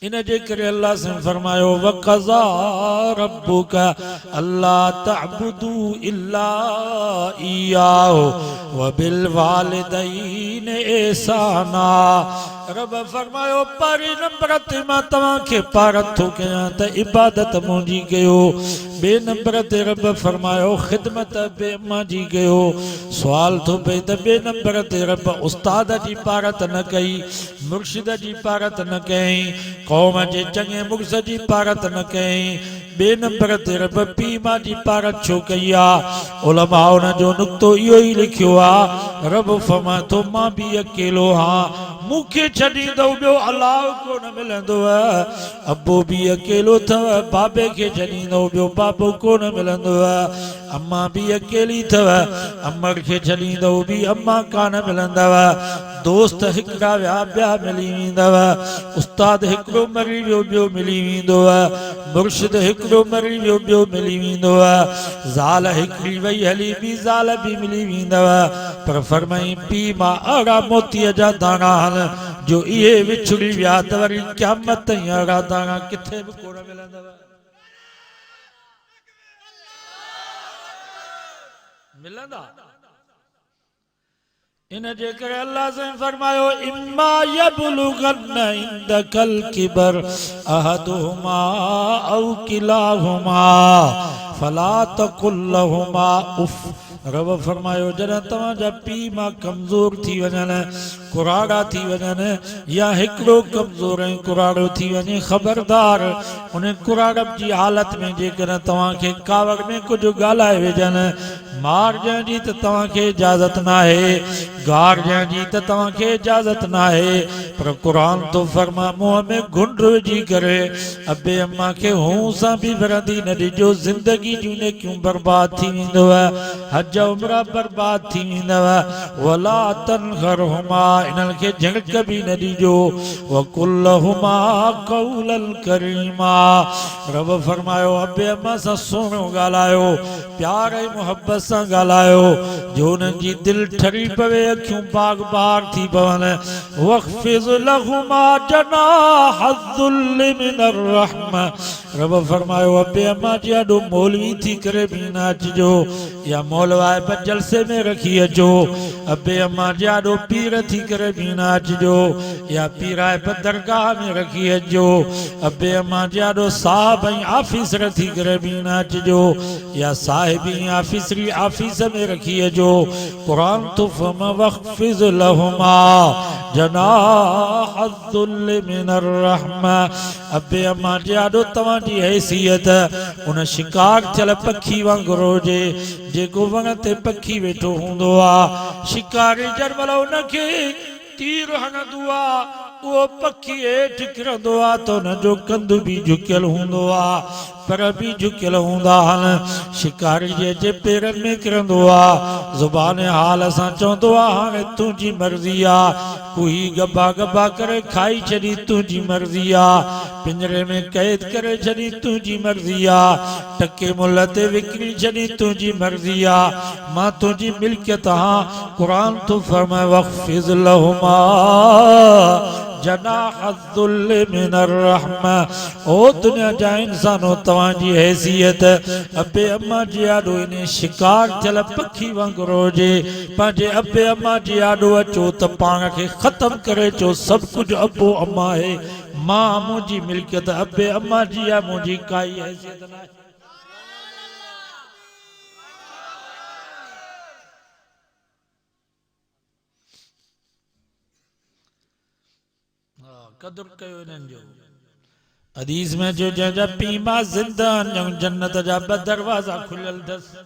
इन जे करे अल्लाह से फरमायो वक़ज़ा रब्बुक अल्ला तअबुदू इल्ला इय्याहु व बिल वालिदैन ihsana रब फरमायो पहिरीं नंबर ते मां तव्हांखे पारत थो कयां त इबादत मुंहिंजी कयो ॿिए नंबर ते रब फरमायो ख़िदमत बे अम्मा जी कयो सुवाल थो पए त ॿिए नंबर ते रब उस्ताद जी पारत न कई मुर्शिद जी पारत न कयईं क़ौम जे चङे मुर्स जी पारत न कयईं ॿिए नंबर ते रब पीउ मां जी पारत छो कई आहे उलमा उन जो नुक़्तो इहो ई लिखियो आहे रब फरमाए थो मां बि अकेलो हां मूंखे छॾींदो ॿियो अलाह कोन मिलंदो अबो बि अकेलो अथव बाबे खे छॾींदो ॿियो बाबो कोन मिलंदो अम्मा बि अकेली अथव अमर खे छॾींदो बि अम्मा कान मिलंदव दोस्त हिकिड़ा विया ॿिया मिली वेंदव उस्ताद हिकिड़ो मरी वियो ॿियो मिली वेंदो मुर्शिद हिकिड़ो मरी वियो ॿियो मिली वेंदो ज़ाल हिकिड़ी वई हली ॿी ज़ाल बि मिली वेंदव पर फरमाई पीउ मां अहिड़ा मोतीअ जा दाणा जो इहे विछड़ी विया त वरी क़यामत ताईं अहिड़ा दाणा किथे बि कोन मिलंदव मिलंदा इन जे करे अल्लाह से फरमायो इम्मा यबलुगन इंदकल किबर अहदुहुमा औ किलाहुमा फला तकुल लहुमा उफ रब फरमायो जॾहिं तव्हांजा पीउ मां कमज़ोर थी वञनि कुराड़ा थी वञनि या हिकिड़ो कमज़ोर ऐं कुराड़ो थी वञे ख़बरदार उन कुराड़प जी हालत में जेकॾहिं तव्हांखे कावड़ में कुझु ॻाल्हाए विझनि मार ॾियण जी त तव्हांखे इजाज़त न आहे गार ॾियण जी त तव्हांखे इजाज़त न आहे पर क़ुरान तो फरमा मुंहं में घुंड विझी करे अबे अम्मा खे हूं सां बि विरंदी न ॾिजो ज़िंदगी जूं नेकियूं बर्बाद थी वेंदव हज उमरा बर्बाद थी वेंदव वला तनहरहुमा इन्हनि खे झिड़क बि न ॾिजो वकुल लहुमा क़ौलन करीमा रब फरमायो अबे अम्मा सां सुहिणो ॻाल्हायो प्यार ऐं मुहबत सां ॻाल्हायो जो उन्हनि जी दिलि ठरी पवे अखियूं बाग बार थी पवनि वख़्फ़िज़ लहुमा जनाह ज़ुल्ल मिनर रहमा रब फरमायो अबे अम्मा जी ॾाढो मौलवी थी करे बि न अचिजो या मौलवाए पर जलसे में रखी अचो अबे अम्मा जी ॾाढो पीर थी करे बि न अचिजो या पीराए पर दरगाह में रखी अचो अबे अम्मा जी ॾाढो साहब ऐं आफिसर थी करे बि न अचिजो या साहिबी आफिसरी आफिस में रखी अचो क़ुरान तो फरमा वख़्फ़िज़ लहुमा जनाह ज़ुल्ल मिनर रहमा अबे अम्मा जी ॾाढो तव्हांजी हैसियत उन शिकार थियल पखी वांगुरु हुजे जेको वण ते पखी वेठो हूंदो आहे शिकारी जंहिं महिल उनखे तीर हणंदो आहे उहो पखी हेठि किरंदो आहे त हुनजो कंध बि झुकियल हूंदो आहे पर बि झुकियल हूंदा आहिनि शिकारी जे पेरनि में किरंदो आहे ज़ुबान हाल सां चवंदो आहे हाणे तुंहिंजी मर्ज़ी आहे कुही गबा गबा करे खाई छॾी तुंहिंजी मर्ज़ी आहे पिंजरे में क़ैद करे छॾी तुंहिंजी मर्ज़ी आहे टके मुल ते विकिणी छॾी तुंहिंजी मर्ज़ी आहे मां तुंहिंजी मिल्कियत आहियां क़ुरान तो फरमाए वख़्फ़िज़ लहुमा जनाह अज़्ज़ुल्ल मिनर रहमा। ओ दुनिया जा इंसानो तवांजी हैसियत अबे अम्मा जी आडो इने शिकार थियल पखी वांगुरु हुजे। पंहिंजे अबे अम्मा जी आडो अचो त पाण खे ख़त्म करे चो सब कुछ अबो अम्मा है। मां मुंहिंजी मिल्कियत अबे अम्मा जी आहे, मुंहिंजी काई हैसियत न आहे। कदुर कयो इन्हनि जो। हदीस में जो जंहिंजा पीउ मां ज़िंदा आहिनि जन्नत जा ॿ दरवाज़ा खुलियल अथसि।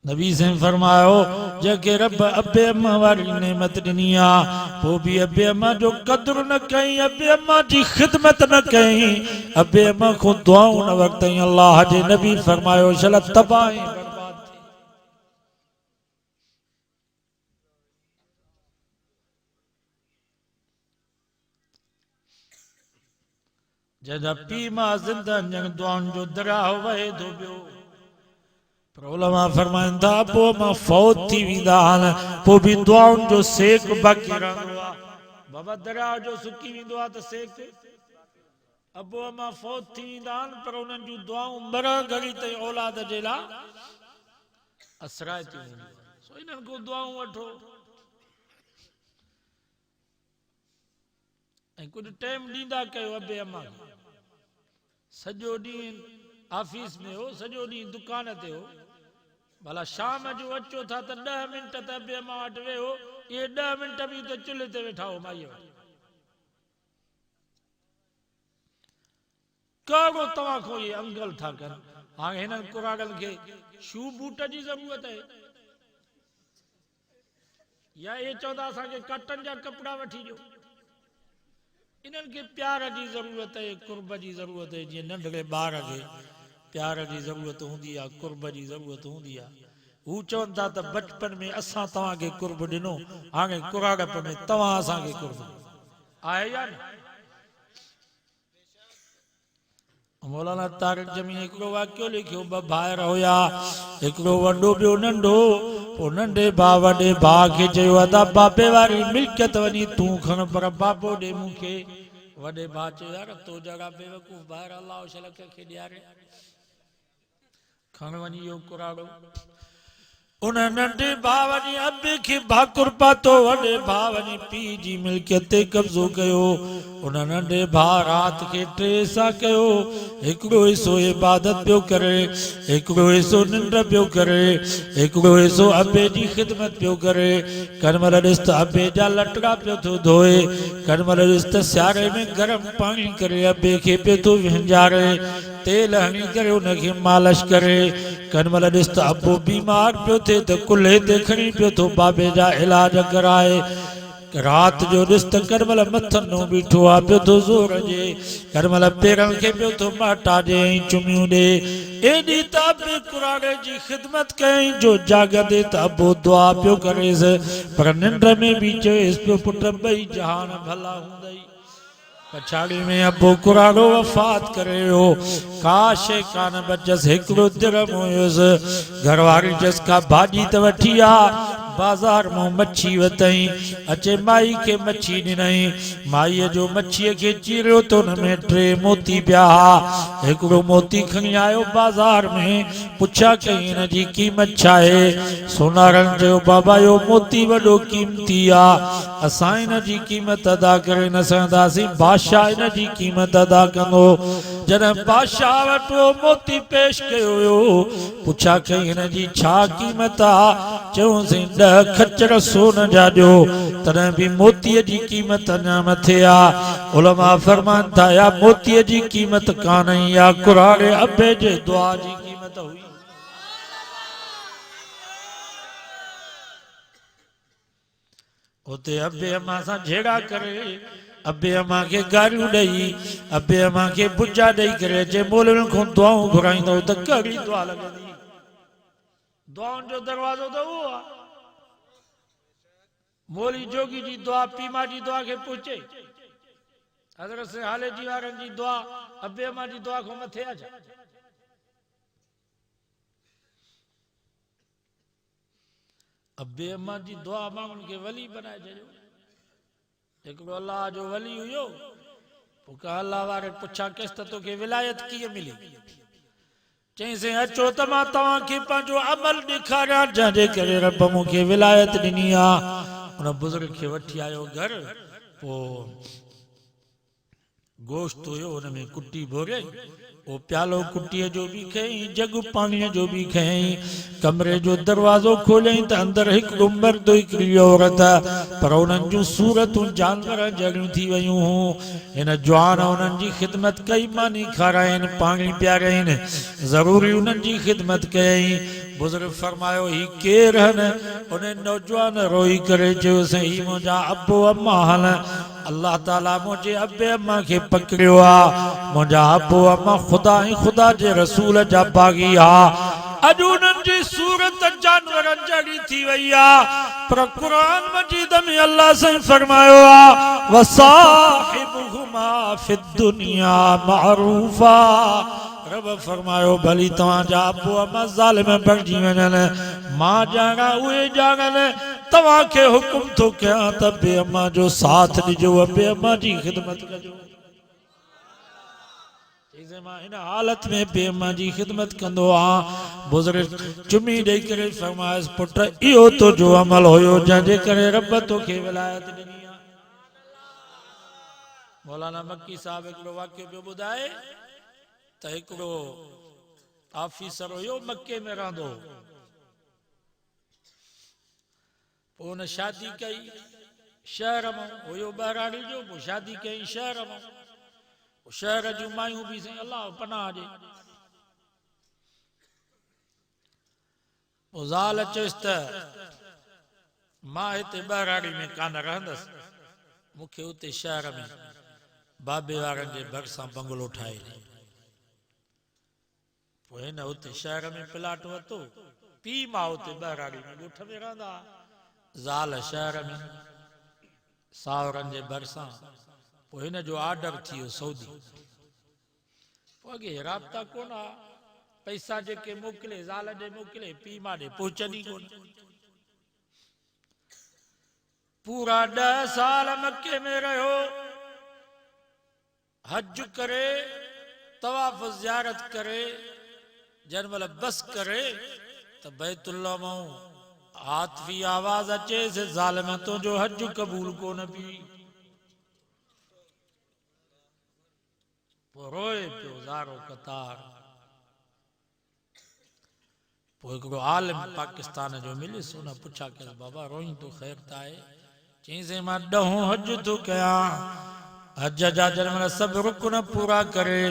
नबी से फरमायो जंहिंखे रब अबे अम्मा वारी नेमत ॾिनी आहे पोइ बि अबे अम्मा जो कदुरु न कई, अबे अम्मा जी ख़िदमत न कई, अबे अम्मा को दुआऊं न वरितई। अल्लाह जे नबी फरमायो शल तबाह बर्बाद थी। जंहिंजा पीउ मां ज़िंदा आहिनि दुआउनि जो दरियाह वहे थो पियो। पर उलमा फरमाइनि था पोइ मां फौत थी वेंदा आहिनि पोइ बि दुआउनि जो सेक बाक़ी रहंदो आहे। बाबा दरियाह जो सुकी वेंदो आहे त सेक अबो अम्मा फौत थी वेंदा आहिनि पर उन्हनि जूं दुआऊं मरण घड़ी ताईं औलाद जे लाइ असराइतियूं हूंदियूं। सो इन्हनि को दुआऊं वठो ऐं कुझु टाइम ॾींदा कयो अबे अम्मा खे। सॼो ॾींहुं ऑफिस में हो, सॼो ॾींहुं दुकान ते हो, भला शाम जो अचो था त 10 मिंट त अबे अम्मा वटि वेहो। इहे 10 मिंट बि त चुल्हे ते वेठा हो माईअ वटि। कहिड़ो तव्हां खां इहे अंगल था कनि। हाणे हिननि कुराड़नि खे शू बूट जी ज़रूरत आहे या इहे चवंदा असांखे कटन जा कपिड़ा वठी ॾियो। इन्हनि खे प्यार जी ज़रूरत आहे, कुर्ब जी ज़रूरत आहे। जीअं नंढड़े ॿार खे प्यार जी ज़रूरत हूंदी आहे, कुर्ब जी ज़रूरत हूंदी आहे। हू चवनि था त बचपन में असां तव्हांखे कुर्ब ॾिनो, हाणे कुराड़प में तव्हां असांखे कुर्ब आहे या न। मौलाना तारिक जमीन हिकिड़ो वाक़ियो लिखियो। ॿ भाइर हुया, हिकिड़ो वॾो ॿियो नंढो। पोइ नंढे भाउ वॾे भाउ खे चयो अदा बाबे वारी मिल्कियत वञी तूं खण पर बाबो ॾे मूंखे। वॾे भाउ चयो यार तो जहिड़ा बेवकूफ़ ॿाहिरि अलाह शल खे ॾियारे खण वञी इहो कुराड़ो। उन नंढे भाउ वञी अबे खे भाकुर पातो, वॾे भाउ वञी पीउ जी मिल्कियत ते कब्ज़ो कयो। उन नंढे भाउ राति खे 3 हिसा कयो। हिकिड़ो हिसो इबादत पियो करे, हिकिड़ो हिसो निंड पियो करे, हिकिड़ो हिसो अबे जी ख़िदमत पियो करे। कंहिं ॾिस त अबे जा लटड़ा पियो थो धोए, कंहिं ॾिस त सियारे में गरम पाणी करे अबे खे पियो थो विंजारे, तेल हणी करे उनखे मालिश करे। कंहिं ॾिस त अबो बीमार पियो थिए त कुल्हे ते खणी पियो थो बाबे जा इलाज कराए। रात जो ॾिस त कंहिं मथनो बीठो आहे पियो थो ज़ोर ॾे, कंहिं पेरनि खे पियो थो माटा ॾे ऐं चुमियूं ॾे। एॾी त अबे कुराड़े जी ख़िदमत कयईं जो जाॻंदे त अबो दुआ पियो करेसि, पर निंड में बि चएसि पियो पुट ॿई जहान भला हूंदई। पछाड़ी में अबो कुराड़ो वफ़ात करे वियो। का शइ कान बचसि, हिकिड़ो दिरहम हुयुसि। घरवारी चयसि का भाॼी त वठी आ, बाज़ार मां मच्छी वरितई। अचे माई खे मच्छी ॾिनई, माईअ जो मच्छीअ खे चीरियो त हुन में 3 मोती पिया हुआ। हिकिड़ो मोती खणी आयो बाज़ार में, पुछा कई हिन जी क़ीमत छा आहे। सोनारनि चयो बाबा इहो मोती वॾो क़ीमती आहे, असां हिन जी क़ीमत अदा करे न सघंदासीं, बादशाह हिन जी क़ीमत अदा कंदो। जॾहिं बादशाह वटि उहो मोती पेश कयो वियो, पुछा कई हिन जी छा क़ीमत आहे। चयोसीं 10 खच्चर सोन जा ॾियो। तॾहिं बि मोतीअ जी क़ीमत अञा मथे आहे। उलमा फरमाइनि था या मोतीअ जी क़ीमत कान हुई, या कुराड़े अबे जे दुआ जी क़ीमत हुई। उते अबे अम्मा सां झेड़ा करे, अबे अम्मा खे गारियूं ॾेई, अबे अम्मा खे बुजा ॾेई करे अचे मौलवियुनि खां दुआऊं घुराईंदो त कहिड़ी दुआ लॻंदी। दुआउनि जो दरवाज़ो त उहो आहे। मौली जोगी जी दुआ पीमा जी दुआ खे पहुचे, हज़रत से हाले जी वारनि जी दुआ अबे अम्मा जी दुआ खां मथे आहे छा। अबे अम्मा जी दुआ माण्हुनि खे वली बनाए छॾियो। हिकिड़ो अल्लाह जो वली हुयो, पोइ का अल्लाह वारे पुछा केस त तोखे विलायत कीअं मिली? चईंसि अचो त मां तव्हांखे पंहिंजो अमल ॾेखारियां जंहिंजे करे रब मूंखे विलायत ॾिनी आहे। उन बुज़ुर्ग खे वठी आयो घर, पोइ गोश्त हुयो हुनमें कुटी भोरे, वो प्यालो कुटीअ जो बि खयईं, जग पाणीअ जो बि खयईं। कमरे जो दरवाज़ो खोलियईं त अंदरि हिकिड़ो मर्द हिकिड़ी औरत, पर उन्हनि जूं सूरतूं जानवर जहिड़ियूं थी वयूं हुयूं। हिन जवान उन्हनि जी ख़िदमत कई, मानी खाराइनि, पाणी पियाराइनि, ज़रूरी उन्हनि जी ख़िदमत कयईं। बुज़ुर्ग फरमायो ही केर हन? उन नौजवान रोई करे चयोसि ही मुंहिंजा अबो अम्मा हन। अल्लाह ताला मुझे अबे अम्मा के पकड़ियो आ। मुझा अबो अम्मा खुदा ही खुदा जे रसूल जा बागी आ। अज उन्हनि जी सूरत जानवरनि जहिड़ी थी वई आ, पर क़ुरान मजीद में अल्लाह से फरमायो आ वसाहिबुहुमा फिद दुनिया मारूफा। रब फरमायो भली तव्हांजा अबो अम्मा ज़ालिम बणिजी वञनि, मां ॼाणा उहे ॼाणनि। तव्हांखे हुकुम थो कयां त बे अम्मा जो साथ ॾिजो, बे अम्मा जी ख़िदमत कजो। मां हिन हालत में बे अम्मा जी ख़िदमत कंदो आहियां। बुज़ुर्ग चुमी ॾेई करे फरमायसि पुट इहो तुंहिंजो अमल हुयो जंहिंजे करे रब तोखे विलायत ॾिनी आहे। मौलाना मक्की साहब हिकिड़ो वाक़ियो पियो ॿुधाए त हिकिड़ो ऑफिसर हुयो, मके में रहंदो। पोइ हुन शादी कई शहर में, हुयो बहिराणी जो, पोइ शादी कई शहर में। शहर जूं मायूं बि साईं अल्लाह पनाह ॾे। पोइ ज़ाल चयसि त मां हिते बहिराणी में कान रहंदसि, मूंखे उते शहर में बाबे वारनि जे भरिसां बंगलो ठाहे ॾे। पोइ हिन उते शहर में प्लाट वरितो, पीउ मां उते बहिराणी में ॻोठ में रहंदा, ज़ाल शहर में सावरनि जे भरिसां। पोइ हिन जो ऑर्डर थी वियो सऊदी। पोइ अॻे राब्ता कोन आ, पैसा जेके मोकिले ज़ाल ॾे मोकिले, पीउ मां ॾे पहुचंदी कोन। पूरा 10 साल मके में रहियो, हज करे, तवाफ़ ज़ियारत करे, जंहिं बस करे त बैतुल्लाह मां आतफी आवाज़ अचे से ज़ालिम तुंहिंजो हज क़बूल कोन पी। रोए पियो ज़ारो कतार। पोइ हिकिड़ो आलिम पाकिस्तान जो मिलियुसि, हुन पुछा कयोसि बाबा रोई तो ख़ैर त आहे? चईंसि मां 10 हज थो कयां, हज जा जंहिं सभु रुकन पूरा करे,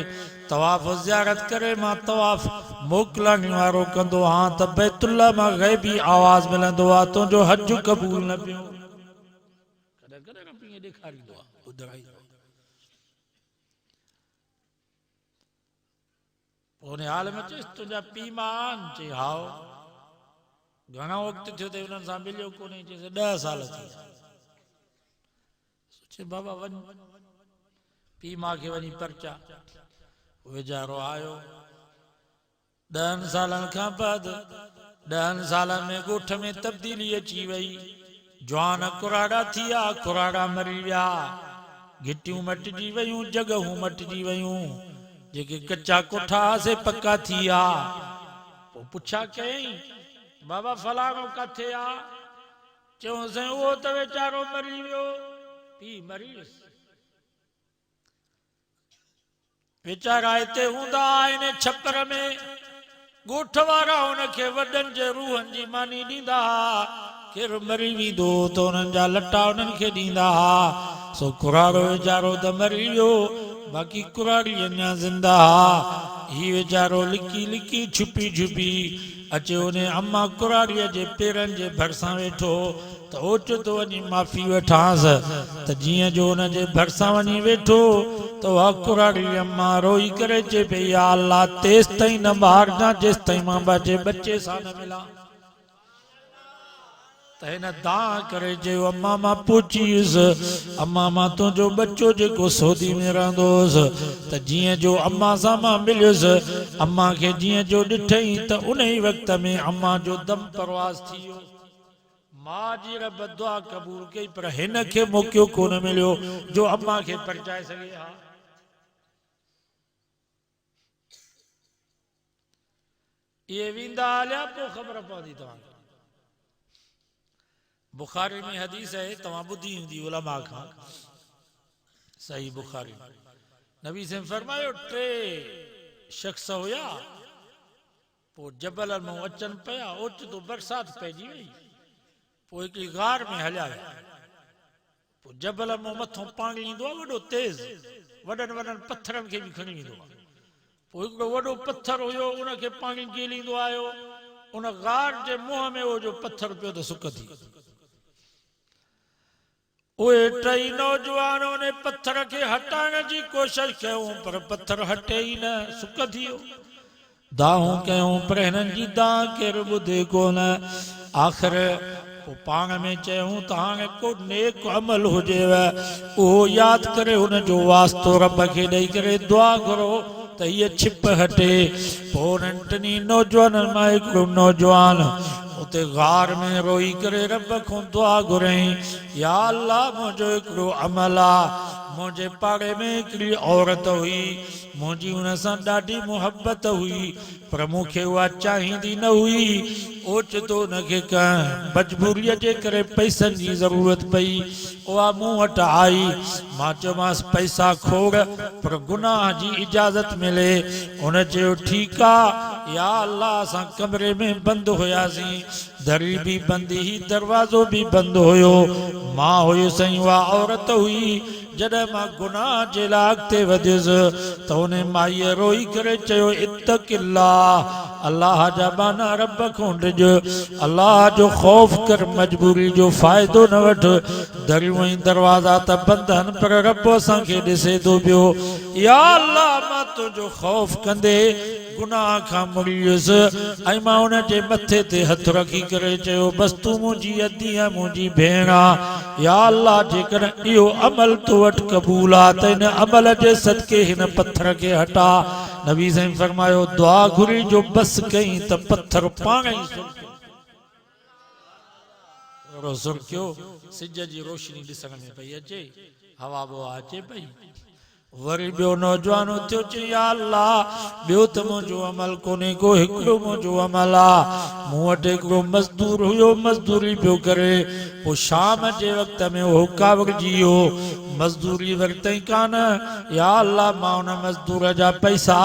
तवाफ़ ज़ियारत करे, मां तवाफ़ मोकिलण वारो कंदो आहियां त बैतुल्लाह मां ग़ैबी आवाज़ मिलंदो आहे तुंहिंजो हज क़बूल न पियो। कॾहिं कॾहिं रब ईअं ॾेखारींदो आहे, ॿुधाईंदो। उन हाल में चयसि तुंहिंजा पीउ मां? चई हाओ। घणो वक़्तु थियो अथई हुननि सां मिलियो कोन्हे? चयसि 10 साल थी विया। सोचे बाबा वञ, पीउ मां खे वञी परचा। वीचारो आयो 10 सालनि खां बाद, 10 सालनि में ॻोठ में तब्दीली अची वई। जवान कुराड़ा थी विया, कुराड़ा मरी विया, घिटियूं मटिजी वयूं, जॻहूं मटिजी वयूं, जेके कच्चा कोठा से पक्का थी विया। पोइ पुछा कयईं बाबा फलाणो किथे आ? चयोसि उहो त वीचारो मरी वियो, पीउ मरी वियुसि। वीचारा हिते हूंदा इन छपर में, ॻोठ वारा हुनखे वॾनि जे रूहनि जी मानी ॾींदा, केरु मरी वेंदो त हुननि जा लटा हुननि खे ॾींदा। सो कुराड़ो वीचारो त मरी वियो, बाक़ी कुराड़ी अञा ज़िंदा। ही वीचारो लिकी लिकी छुपी छुपी अचे उन अम्मा कुराड़ीअ जे पेरनि जे भरिसां वेठो त ओचितो वञी माफ़ी वठांसि, त जीअं जो हुन जे भरिसां वञी वेठो त उहा कुराड़ी अम्मा रोई करे चए पई या अल्लाह तेसि ताईं न मारजां जेसि ताईं मां पंहिंजे बच्चे सां न मिलां। त हिन दां करे चयो अम्मा मां पहुची वियुसि, अम्मा मां तुंहिंजो बच्चो जेको सऊदी में रहंदो हुयुसि, त जीअं जो अम्मा सां मां मिलियुसि, अम्मा खे जीअं जो ॾिठई त उन ई वक़्त में अम्मा जो दम परवाज़ थी वियो। मां जी रब दुआ क़बूल कई पर हिन खे मौक़ो कोन मिलियो जो अम्मा खे परचाए सघे हा ये विंदा हलिया पोइ ख़बर पवंदी तव्हांखे बुखारी में हदीस है तव्हां ॿुधी हूंदी उलमा खां सही बुखारी नबी से फरमायो 3 शख्स हुया पोइ जबल मां अचनि पिया ओचितो बरसात पइजी वई पोइ हिकिड़ी गार में हलिया विया पोइ जबल मां मथां पाणी ईंदो आहे वॾो तेज़ वॾनि वॾनि पत्थरनि खे बि खणी ईंदो आहे पोइ हिकिड़ो वॾो पत्थर हुयो उनखे पाणी ॻेलींदो आयो उन गार जे मुंहं में उहो जो पत्थर पियो त सुक थी उहे 3 नौजवान उन पत्थर खे हटाइण जी कोशिश कयूं पर पत्थर हटे ई न सुक थी वियो दाहूं कयूं पर हिननि जी दाह केरु ॿुधे कोन आख़िर पोइ पाण में चयूं त हाणे को नेक अमल हुजेव उहो यादि करे हुनजो वास्तो रब खे ॾेई करे दुआ घुरो त हीअ छिप हटे पोइ उन्हनि 3 नौजवाननि मां हिकिड़ो नौजवान उते गार में रोई करे रब खां दुआ घुरई या अल्लाह मुंहिंजो हिकिड़ो अमल आहे मुंहिंजे पाड़े में हिकिड़ी औरत हुई मुंहिंजी हुन सां ॾाढी मुहबत हुई पर मूंखे उहा चाहींदी न हुई ओचितो हुनखे कंहिं मजबूरीअ जे करे पैसनि जी ज़रूरत पई उहा मूं वटि आई मां चयोमांसि पैसा खोड़ पर गुनाह जी इजाज़त मिले हुन चयो ठीकु आहे या अल्लाह असां कमरे में बंदि हुयासीं दरी बि बंदि हुई दरवाज़ो बि बंदि हुयो मां हुयुसि उहा औरत हुई जॾहिं मां गुनाह जे लाइ अॻिते वधियुसि त उन माईअ रोई करे चयो इत्तक़िल्लाह अल्लाह जा बाना रब खां डिॼ अल्लाह जो ख़ौफ़ कर मजबूरी जो फ़ाइदो न वठ दरियूं ऐं दरवाज़ा त बंदि आहिनि पर रब असांखे ॾिसे थो पियो या अल्लाह मां तुंहिंजो ख़ौफ़ कंदे गुनाह खां मुड़ी वियुसि ऐं मां हुन जे मथे ते हथ रखी करे चयो बसि तूं मुंहिंजी अधी आहे मुंहिंजी भेण आहे या अल्लाह जेकॾहिं इहो अमल तो वटि क़बूल आहे त हिन अमल जे सदके हिन पत्थर खे हटा नबी साईं फरमायो दुआ घुरी जो बसि कई त पत्थर पाण ई सुरकियो सिज जी रोशनी ॾिसण में पई अचे हवा बवा अचे पई वरी ॿियो नौजवान थियो चई या अल्लाह ॿियो त मुंहिंजो अमल कोन्हे को हिकिड़ो मुंहिंजो अमल आहे मूं वटि हिकिड़ो मज़दूर हुयो मज़दूरी पियो करे पोइ शाम जे वक़्त में उहो कावड़जी वियो मज़दूरी वरितई कान या अल्लाह मां हुन मज़दूर जा पैसा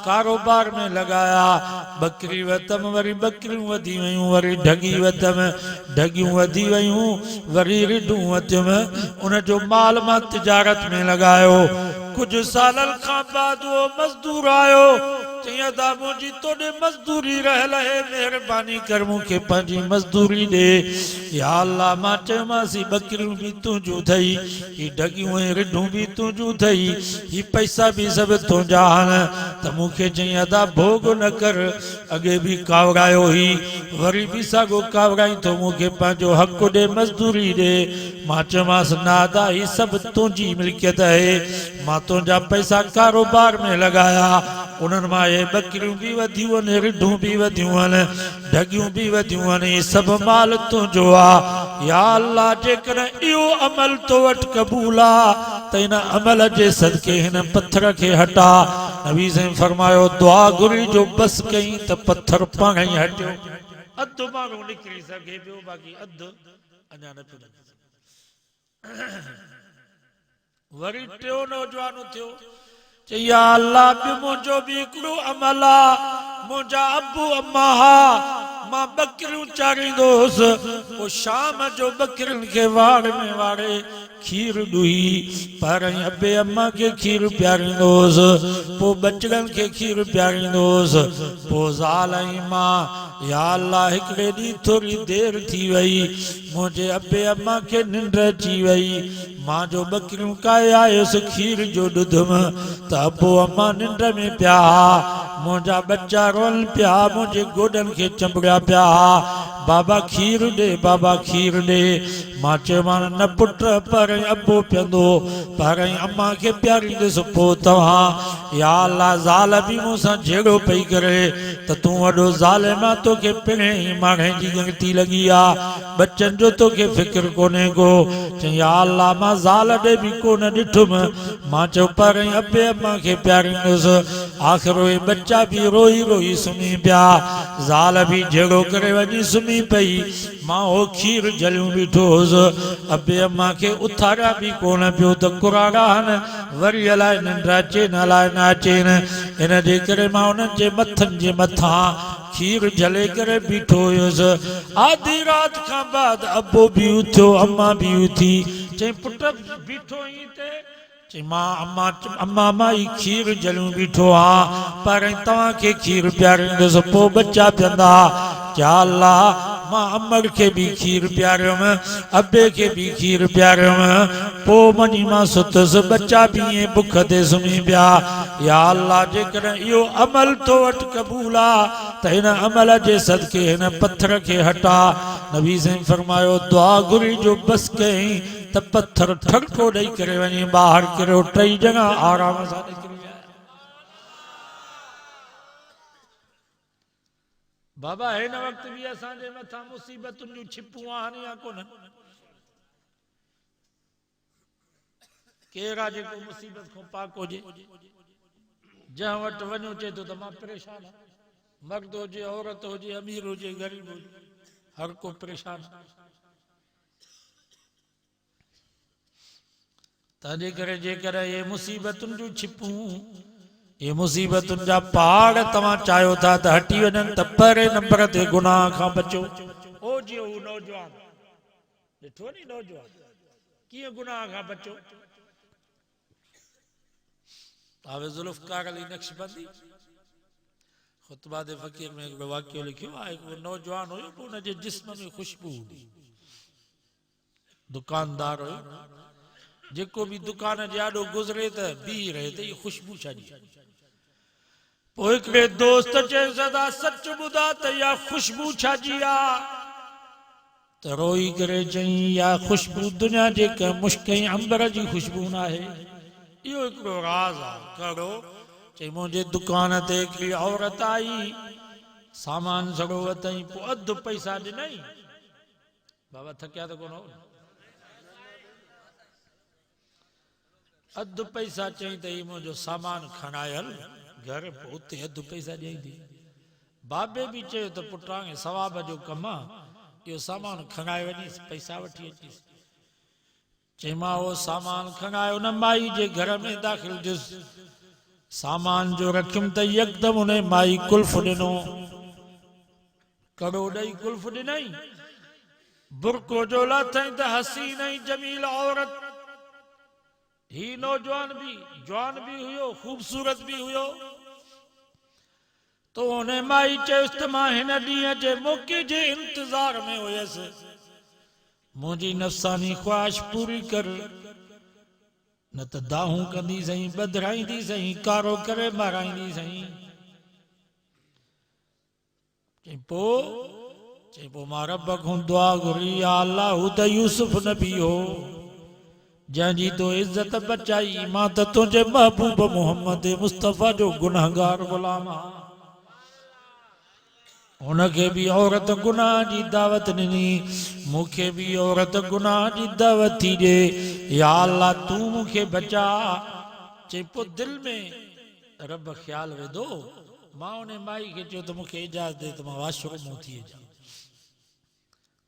कारोबार में लॻाया बकरी वरितमि वरी बकरियूं वधी वियूं वरी ढगी वरितमि ढगियूं वधी वियूं वरी रिढूं वरितियुमि उनजो माल मां तिजारत में लॻायो कुछ सालनि खां बाद वो मज़दूर आयो चई अदा मुंहिंजी तोॾे मज़दूरी रहियल आहे महिरबानी कर मूंखे पंहिंजी मज़दूरी ॾे या अल्लाह मां चयोमांसि बकरियूं बि तुंहिंजूं अथई ही ढगियूं ऐं रिढूं बि तुंहिंजूं अथई ही पैसा बि सभु तुंहिंजा आहिनि त मूंखे चई अदा भोग न कर अॻे बि कावड़ायो हुई वरी बि साॻियो कावड़ाई थो मूंखे पंहिंजो हक़ ॾे मज़दूरी ॾे मां चयोमांसि न अदा ही सभु तुंहिंजी मिल्कियत आहे मां तुंहिंजा पैसा कारोबार में लॻाया उन्हनि मां इहे बकरियूं बि वधियूं आहिनि रिढूं बि वधियूं आहिनि ढगियूं बि वधियूं आहिनि इहे सभु माल तुंहिंजो आहे या अल्लाह जेकॾहिं इहो अमल तो वटि क़बूल आहे त हिन अमल जे सदके हिन पत्थर खे हटा नबी साईं फरमायो दुआ घुरी जो बसि कई त पत्थर पाण ई हटियो अधु माण्हू निकिरी सघे पियो बाक़ी अधु अञा न पियो वरी टियों नौजवान थियो चई या अल्लाह बि मुंहिंजो बि हिकिड़ो अमल आहे मुंहिंजा अबू अम्मा मां बकरियूं चारींदो हुउसि पोइ शाम जो बकरियुनि खे वाड़ में वाड़े खीर ॾुही पर अबे अम्मा खे खीर पियारींदो हुउसि पोइ बचड़नि खे खीर पियारींदो हुउसि पोइ ज़ाल ऐं मां या अल्लाह हिकिड़े ॾींहुं थोरी देरि थी वई मुंहिंजे अबे अम्मा खे निंड अची वई मां जो बकरियूं काए आयुसि खीर जो ॾुधुमि त अबो अम्मा निंड में पिया मुंहिंजा बच्चा रोअनि पिया मुंहिंजे गोॾनि खे चंबड़िया पिया बाबा खीर ॾे बाबा खीर ॾे मां चयोमांसि न पुट पर अबो पीअंदो पर अम्मा खे पियारींदुसि पोइ तव्हां या अल्लाह ज़ाल बि मूंसां जहिड़ो पई करे तो तू वॾो ज़ालिम आहे, तोखे पिणे माणे जी गिणती लगी आ, बच्चन जो तोखे फिक्र कोने को। चई या अल्लाह मां ज़ाल ॾे भी कोन ॾिठुमि, मां चयो पर अबे अम्मा खे प्यारींदुसि। आख़िर उहे बच्चा भी रोई रोई सुम्ही पिया, ज़ाल भी जहिड़ो करे वञी सुम्ही पई। मां हो खीर जलियूं बीठो हुउसि, अबे अम्मा खे उथारिया भी कोन पियो त कुराड़ा हन वरी अलाए निंड अचे न अलाए न अचेनि। इन जे करे मां उन्हनि जे मथनि जे मथां खीर जले करे बीठो हुयुसि। आधी रात खां बाद अबो भी उथियो, अम्मा भी उथी। चई पुट बीठो ई ते? चई मां अम्मा माई खीर जलियूं बीठो आ, पर तव्हांखे खीर पियारींदुसि पोइ बच्चा पीअंदा। या अल्लाह मां अमर के भी खीर पियारियुमि, अबे के भी खीर पियारियुमि, पोइ वञी मां सुतुसि, बच्चा भी ईअं बुख ते सुम्ही पिया। या अल्लाह जेकॾहिं इहो अमल तो वटि क़बूल आहे त हिन अमल जे सदके हिन पत्थर खे हटा। नबी साईं फरमायो दुआ घुरी जो बस कई त पत्थर ठड़को ॾेई करे वञी ॿाहिरि किरियो, टई ॼणा आराम सां निकिरी विया। बाबा हिन वक़्त भी असांजे मथां मुसीबतुनि जूं छिपूं आहिनि या कोन? केरु आहे जेको मुसीबत खां पाक हुजे? जंहिं वटि वञो चए थो त मां परेशान आहियां, मर्द हुजे औरत हुजे अमीर हुजे ग़रीब हुजे, हर को परेशान। तंहिंजे करे जेकॾहिं ये मुसीबतुनि जूं छिपूं, ये मुसीबतुनि जा पहाड़ तव्हां चाहियो था त हटी वञनि त पहिरें नंबर ते गुनाह खां बचो। ओ जी हू नौजवान ॾिठो नी, नौजवान कीअं गुनाह खां बचो। तावे ज़ुल्फ़कार अली नक्शबंदी खुतबा दे फ़कीर में हिकिड़ो वाक़ियो लिखियो आहे। हिकिड़ो नौजवान हुयो, उन जे जिस्म में खुशबू हुई। दुकानदार हुयो, जेको भी दुकान जे आॾो गुज़रे त बीह रहे त इहा खुशबू छा जी। पोइ हिकिड़े दोस्त चयो सदा सच ॿुधा त इहा खुशबू छा जी आहे? त रोई करे चई इहा खुशबू दुनिया जे कंहिं मुश्क ऐं अंबर जी खुशबू न आहे, इहो हिकिड़ो राज़ आहे। कहिड़ो? चई मुंहिंजे दुकान ते हिकिड़ी औरत आई, सामान सड़ो वरितई, पोइ अधु पैसा ॾिनई। बाबा थकिया त कोन हो? अधु पैसा चई त ही मुंहिंजो सामान खणाए हल घर, पोइ उते अधु पैसा ॾेई। बाबे भी चयो त पुटां सवाब जो कमु आहे, इहो सामान खणाए वञी पैसा वठी अचीस। चई मां उहो सामान खणाए उन माई जे घर में दाख़िल थियुसि, सामान जो रखियुमि त यकदम उन माई कुल्फ ॾिनो, कड़ो ॾेई कुल्फ ॾिनई। बुरको जो लाथई त हसीन ऐं जमील औरत, ही नौजवान भी जवान भी हुयो, खूबसूरत भी हुयो। तो उन माई चयुसि त मां हिन ॾींहं जे मौक़े जे इंतज़ार में हुयसि, मुंहिंजी नफ़सानी ख्वाहिश पूरी कर, न त दाहूं कंदी सही, बदराईंदी सही, कारो करे माराईंदी सही। चई पोइ मां रब खां दुआ घुरी, या अल्लाह हू त यूसुफ नबी हो जंहिंजी तो इज्जत बचाई, मां त तुंहिंजे महबूब मोहम्मद मुस्तफ़ा जो गुनहगार गुलाम आहियां। उनखे भी औरत गुनाह जी दावत ॾिनी, मूंखे भी औरत गुनाह जी दावत थी ॾे, या अल्लाह तू मूंखे बचा। चई पोइ दिलि में रब ख़्याल विधो, मां उन माई खे चयो त मूंखे इजाज़त दे त मां वॉशरूम में थी अचां।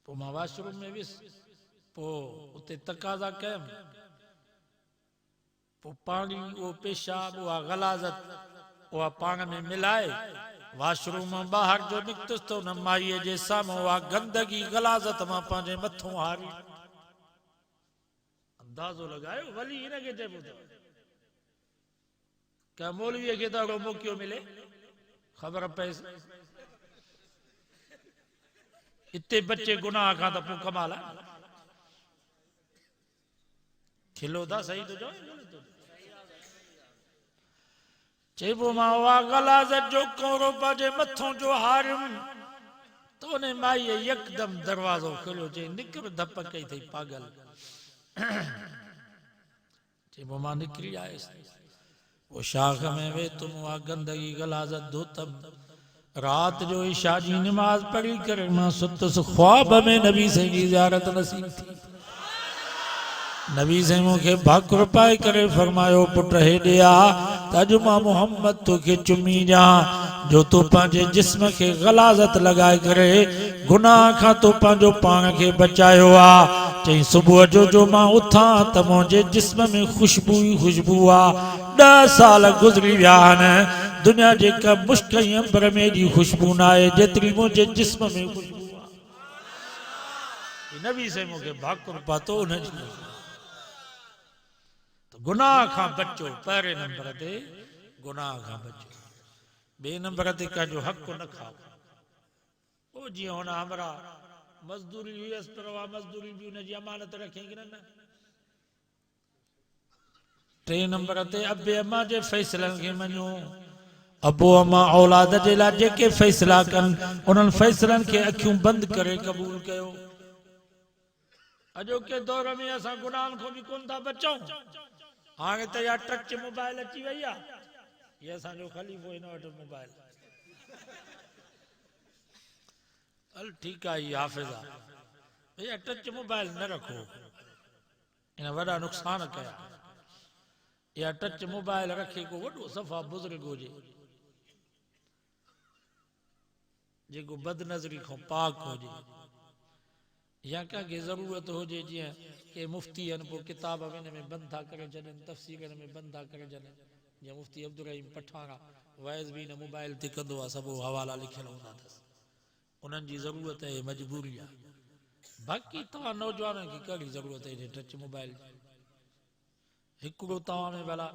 पोइ मां वॉशरूम में वियुसि, पोइ उते तक़ाज़ा कयमि, पोइ पाणी उहो पेशाब उहा गलाज़त उहा पाण में मिलाए वॉशरूम मां ॿाहिरि जो निकितुसि त उन माईअ जे साम्हूं उहा गंदगी गलाज़त मां पंहिंजे मथां हारी। अंदाज़ो लॻायो वली हिनखे चइबो अथव। कंहिं मौलवीअ खे त अहिड़ो मौक़ो मिले ख़बर पएसि हिते बचे गुनाह खां त पोइ कमाल आहे। खिलो था सही तो चओ? चइबो मां उहा गलाज़त जो कोरो पंहिंजे मथां जो हारियुमि त उन माईअ यकदम दरवाज़ो खोलियो, चई निकिर, धप कई अथई पागल। चइबो मां निकिरी आयुसि, वो शाख में वेतुमि, उहा गंदगी गलाज़त धोतमि, रात जो इशा जी नमाज पढ़ी करे मां सुतस ख्वाब में नबी से जी ज़ियारत नसीब थी। नबी से मुखे भाकुर पाए करे फरमायो पुट हेॾे आ तज मां मोहम्मद तोखे चुमी जा जो तू पंहिंजे जिस्म के गलाज़त लगाए करे गुनाह खां तो पंहिंजो पाण खे बचायो आ। चई सुबुह जो मां उथां त मुंहिंजे जिस्म में खुशबू ही खुशबू आ। 10 साल गुज़री विया आहिनि दुनिया जे का मुश्क ऐं अंबर में एॾी खुशबू न आहे जेतिरी मुंहिंजे जिस्म में खुशबू आहे। नबी से मुखे भाकुर पातो उनजी तो गुनाह खां बचो। पहिरें नंबर ते गुनाह खां बचो। बे नंबर ते कंहिंजो हक़ न खाओ। ओ जीअं हुन हमरा मजदूरी हुयसि पर उहा मजदूरी बि हुनजी अमानत रखें कि न। 3 नंबर ते अबे अम्मा जे फ़ैसिलनि खे मञो। अबो अम्मा औलाद जे लाइ जेके फ़ैसिला कनि उन्हनि फ़ैसिलनि खे अखियूं बंदि करे क़बूल कयो। अॼोके दौर में असां गुनाहनि खां बि कोन था बचूं। हाणे त या टच मोबाइल अची वई आहे। ये असांजो ख़लीफ़ो हिन वटि मोबाइल। हल ठीकु आहे ये हाफ़िज़ आहे भैया टच मोबाइल न रखो इन वॾा नुक़सान कया। या टच मोबाइल रखे को वॾो सफ़ा बुज़ुर्ग हुजे जेको बदनज़री खां पाक हुजे या कंहिंखे ज़रूरत हुजे जीअं के मुफ़्ती आहिनि पोइ किताब हिन में बंदि था करे छॾनि तफ़सीर हिन में बंदि था करे छॾनि। जीअं मुफ़्ती अब्दुल रहीम पठाणा वाइज़ बि हिन मोबाइल ते कंदो आहे सभु हवाला लिखियल हूंदा अथसि। उन्हनि जी ज़रूरत आहे मजबूरी आहे। बाक़ी तव्हां नौजवाननि खे कहिड़ी ज़रूरत आहे टच मोबाइल जी। हिकिड़ो तव्हां में भला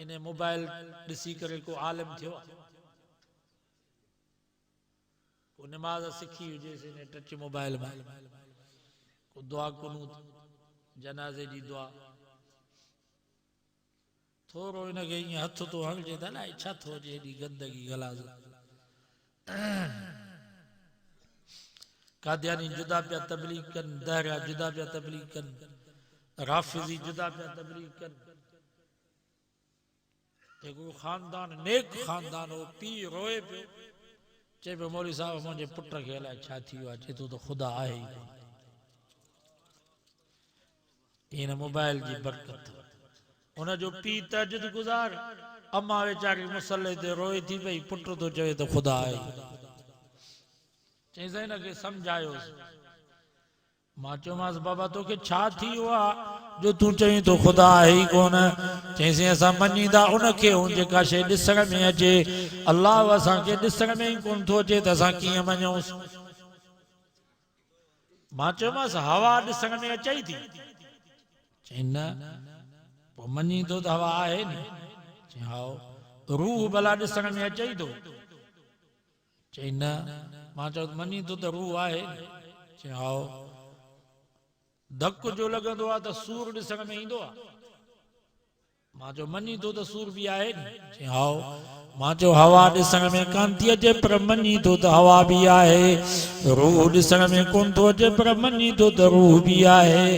इन मोबाइल ॾिसी करे को आलिम थियो को नमाज़ सिखी हुजेसि इन टच मोबाइल में को दुआ कुनूत जनाज़े जी दुआ थोरो हिनखे ईअं हथ तो हणिजे त अलाए छा थो हुजे हेॾी गंदगी गलाज़। कादियानी जुदा पिया तबलीग कनि दहरिया जुदा पिया तबलीग कनि राफ़िज़ी जुदा पिया तबलीग कनि। जेको ख़ानदान नेक ख़ानदान हो पीउ रोए पियो चए पियो मौलवी साहब मुंहिंजे पुट खे अलाए छा थी वियो आहे चए थो त ख़ुदा आहे ई कोन। हिन मोबाइल जी बरकत हुनजो पीउ तहज्जुद गुज़ार अम्मा वीचारी मुसल्ले ते रोए थी पई पुट तो चवे त ख़ुदा आहे। चईं हिनखे सम्झायोसि। मां चयोमांसि बाबा तोखे छा थी वियो आहे जो तूं चईं तो ख़ुदा आहे ई कोन। चईंसि असां मञींदा उनखे ऐं जेका शइ ॾिसण में अचे अलाह असांखे ॾिसण में ई कोन थो अचे त असां कीअं मञूंसि। मां चयोमांसि हवा ॾिसण में अचई थी। चई न पोइ मञी थो त हवा आहे नी। चई हा रूह भला ॾिसण में अचई थो। चई न मां चयो मञी थो त रूह आहे। चई हा धक जो लॻंदो आहे त सूर ॾिसण में ईंदो आहे। मां चयो मञी थो त सूर बि आहे नी। चई हा मां चयो हवा ॾिसण में कान थी अचे पर मञी थो त हवा बि आहे। रूह ॾिसण में कोन थो अचे पर मञी थो त रूह बि आहे।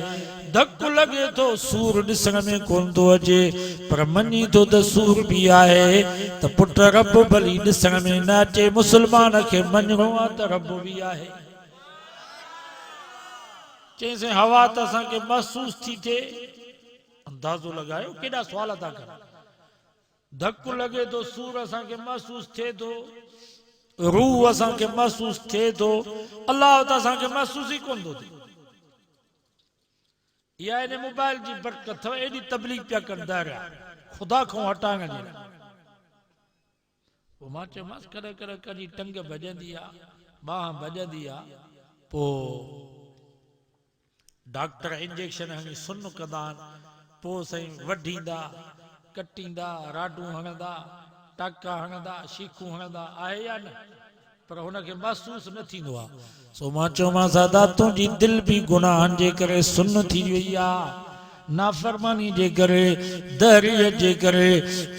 धक लॻे थो सूर ॾिसण में कोन थो अचे पर मञी थो त सूर बि आहे त पुट रब भली ॾिसण में न अचे मुस्लमान खे मञिणो आहे त रब बि आहे। चईंसि हवा त असांखे महसूस थी थिए अंदाज़ो लॻायो केॾा सुवाल था कनि। धक लॻे थो सूर असांखे महसूस थिए थो रूह असांखे महसूस थिए थो अलाह त असांखे महसूस ई कोन थो थिए। इहा इन मोबाइल जी बरकत अथव एॾी तबलीग पिया कनि दहरिया ख़ुदा खां हटाइण जे लाइ। पोइ मां चयोमांसि कॾहिं कॾहिं कॾहिं टंग भॼंदी आहे बांह भॼंदी आहे पोइ डॉक्टर इंजेक्शन हणी सुन कंदा आहिनि पोइ साईं वढींदा कटींदा राडूं हणंदा टाका हणंदा शीखूं हणंदा आहे या न पर हुनखे महसूस न थींदो आहे। सो मां चयोमांसि दादा तुंहिंजी दिलि बि गुनाहनि जे करे सुन थी वई आहे नाफ़रमानी जे करे दहरीअ जे करे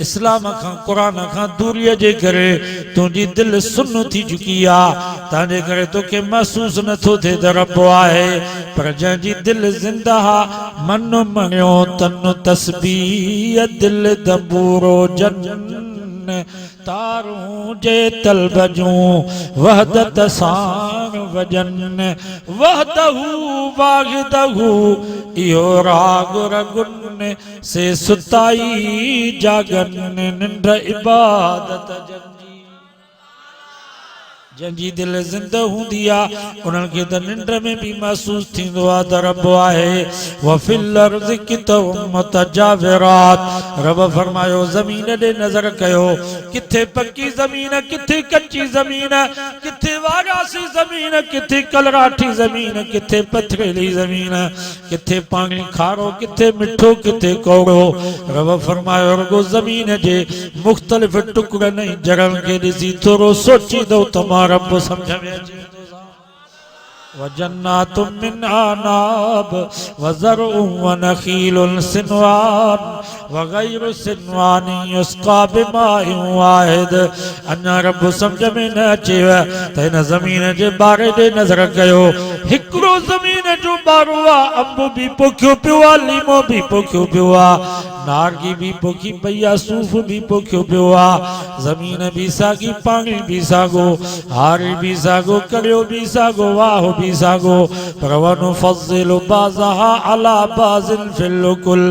इस्लाम खां क़ुरान खां दूरीअ जे करे तुंहिंजी दिलि सुन थी चुकी आहे तंहिंजे करे तोखे महसूस नथो थिए त रब आहे पर जंहिंजी दिलि ज़िंदा मन मणियो तन तस्बीह दिलि दबूरो जन सितारूं जे तलबजूं वहदत सार वजन वहदहू वाहिदहू इहो राग रगुन से सुताई जागन निंड इबादत जंजी जंजी दिल जिंदा हूंदी आहे उन्हनि खे त निंड में भी महसूस थींदो आहे त रब आहे वफिल अर्ज़ कितहुम मुतजाविरात रब फरमायो ज़मीन ॾे नज़र कयो किथे पक्की ज़मीन किथे कच्ची ज़मीन किथे वारासी ज़मीन किथे कलराठी ज़मीन किथे पथरीली ज़मीन किथे पानी खारो किथे मिठो किथे कौड़ो रब फरमायो रुगो ज़मीन जे मुख़्तलिफ़ टुकड़नि ऐं जड़नि खे ॾिसी थोरो सोचींदो त रब समझ में अची वजन्नातुम मिन अनाब वज़रउन वनखीलुन सिनवान वगैरु सिनवान युस्का बिमाइन वाहिद अञा रब समझ में न अचेव त हिन ज़मीन जे बारे ॾे नज़र कयो हिकिड़ो ज़मीन जो बारो आहे अंब भी पोखियो पियो आहे लीमो भी पोखियो पियो आहे नारगी भी पोखी पई आहे सूफ़ भी पोखियो पियो आहे ज़मीन भी साॻी पाणी भी साॻो हारी भी साॻो कड़ियो भी साॻो वाह भी साॻो पर वनुफ़ज़्ज़िलु बाज़हा अला बाज़िन फिल कुल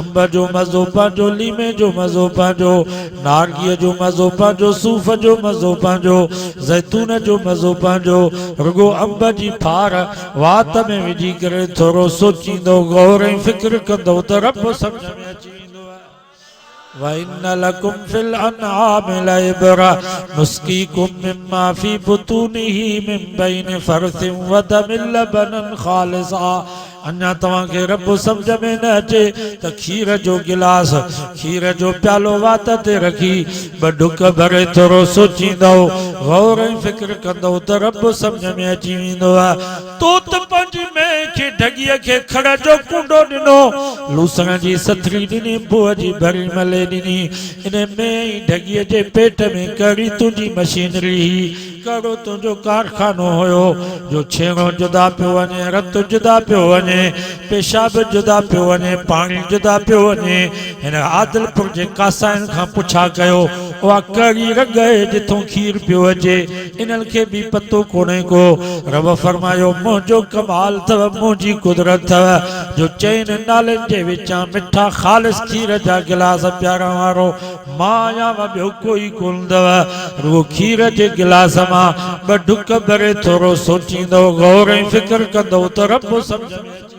अंब जो मज़ो पंहिंजो लीमे जो मज़ो पंहिंजो नारगीअ जो मज़ो पंहिंजो सूफ़ जो मज़ो पंहिंजो ज़ैतून जो मज़ो पंहिंजो रुगो अंब जी फार वात में विझी करे थोरो सोचींदो गौर ऐं फ़िक्र कंदो त रब सम्झ में अची वेंदो आहे वइन लकुम फिल अनआम लइब्रा नुस्कीकुम मिम्मा फी बुतूनिही मिन बैन फरसिन व दमिन लबनन खालिसा अन्या तव्हां खे रब समझ में न अचे त खीर जो गिलास खीर जो प्यालो वात ते रखी ॿ ढुक भरे थोरो सोचींदो गौर ऐं फ़िक्र कंदो त रब समझ में अची वेंदो आहे तो त पंहिंजी मेह खे ढॻीअ खे खड़ जो कुंडो ॾिनो लूसण जी सथरी ॾिनी बुअ जी भरी मले ॾिनी इन में ई ढॻीअ जे पेट में कड़ी तुंहिंजी मशीनरी कहिड़ो तुंहिंजो कारखानो हुयो जो छेणो जुदा पियो वञे रत जुदा पियो वञे पेशाब जुदा पियो वञे पाणी जुदा पियो वञे हिन आदिलपुर जे कासाइनि खां पुछा कयो उहा कड़ी रग आहे जिथों खीर पियो अचे इन्हनि खे बि पतो कोन्हे को रब फरमायो मुंहिंजो कमाल अथव मुंहिंजी कुदरत अथव जो चइनि नालनि जे विचां मिठा ख़ालिस खीर जा गिलास प्यारण वारो मां आहियां ॿियो कोई कोन अथव रुगो खीर जे गिलास मां ॿ ढुक भरे थोरो सोचींदो गौर ऐं फ़िक्र कंदो त रब सम्झ में अची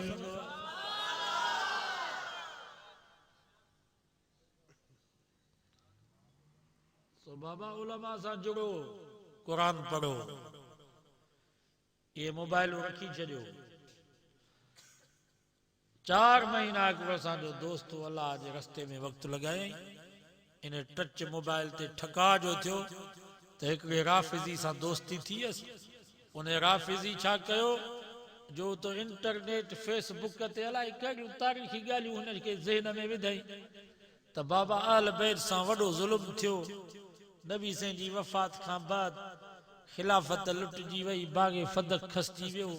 तो बाबा उलमा सां जुड़ो कुरान पढ़ो ये मोबाइल रखी छॾियो 4 महीना अॻु असांजो दोस्त अलाह जे रस्ते में वक़्तु लॻाई इन टच मोबाइल ते ठका जो थियो त हिकिड़े राफ़िज़ी सां दोस्ती थी हुयसि उन राफ़िज़ी छा कयो जो तो इंटरनेट फेसबुक ते अलाए कहिड़ियूं तारीख़ी ॻाल्हियूं हुनखे ज़हन में विधाई त बाबा आल बैत सां वॾो ज़ुल्म थियो नबी साईं जी वफ़ात खां बाद खिलाफ़त लुटिजी वई बाग़े फदक खसिजी वियो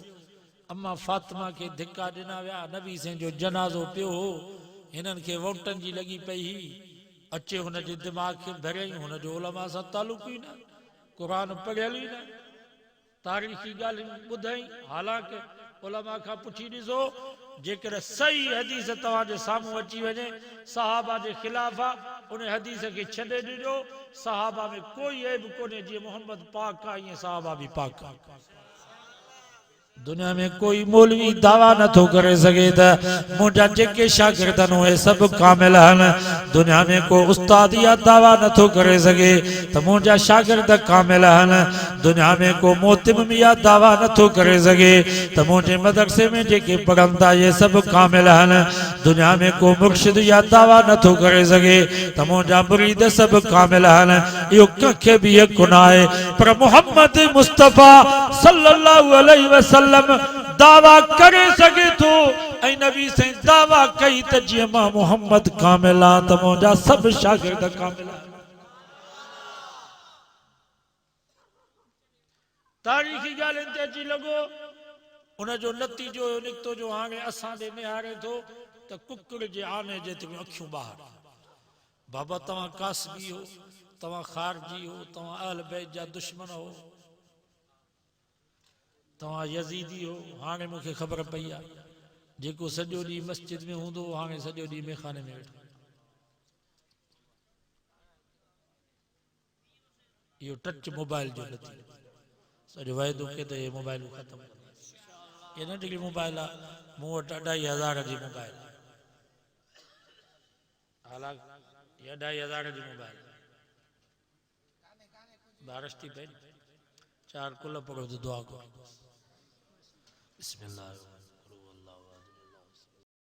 अम्मा फातिमा खे धिका ॾिना विया नबी साईं जो जनाज़ो पियो हो हिननि खे वोटनि जी लॻी पई हुई अचे हुनजे दिमाग़ खे भरियईं हुनजो उलमा सां तालुक़ ई न क़ुरान पढ़ियल ई न तारीख़ी ॻाल्हियूं ॿुधाई हालांकि उलमा खां पुछी ॾिसो जेकर सही हदीस तव्हांजे साम्हूं अची वञे सहाबा जे ख़िलाफ़ आहे उन हदीस खे छॾे ॾिजो सहाबा में कोई ऐब कोन्हे जीअं मोहम्मद पाक आहे ईअं सहाबा बि पाक आहे दुनिया में कोई मौलवी दावा नथो करे सके त मुंहिंजा जेके शागिर्द आहिनि उहे सभु कामिल आहिनि दुनिया में को उस्ताद इहा दावा नथो करे सके त मुंहिंजा शागिर्द कामिल आहिनि दुनिया में को मोतिम इहा दावा नथो करे सके त मुंहिंजे मदरसे में जेके पढ़नि था इहे सभु कामिल आहिनि दुनिया में को मुर्शिद इहा दावा नथो करे सके त मुंहिंजा मुरीद सभु कामिल आहिनि इहो कंहिंखे बि यक़ न आहे पर मुहम्मद मुस्तफ़ा सल्लल्लाहु अलैहि वसल्लम दावा करे सके थो ऐं नबी साईं दावा कई त जीअं मां मोहम्मद कामिल आहियां त मुंहिंजा सभु शागिर्द कामिल आहिनि तारीख़ी ॻाल्हियुनि ते अची लॻो उनजो नतीजो निकितो जो हाणे असां ॾे निहारे थो त कुकड़ जे आने जेतिरियूं अखियूं ॿाहिरि बाबा तव्हां कासबी हो तव्हां ख़ारजी हो, तव्हां अहल बैत जा दुश्मन हो, तव्हां यज़ीदी हो। हाणे मूंखे ख़बर पई आहे जेको सॼो ॾींहुं मस्जिद में हूंदो हाणे सॼो ॾींहुं मेखाने में वेठो। इहो टच मोबाइल जो नतीजो। सॼो वाइदो के त इहे मोबाइलूं ख़तमु कंदासीं। इहे नंढड़ी मोबाइल आहे, मूं वटि 2500 जी मोबाइल आहे। हालांकि इहा 2500 जी मोबाइल बारिश थी पए, 4 कुल पढ़ो त दुआ करो। बिस्मिल्लाह।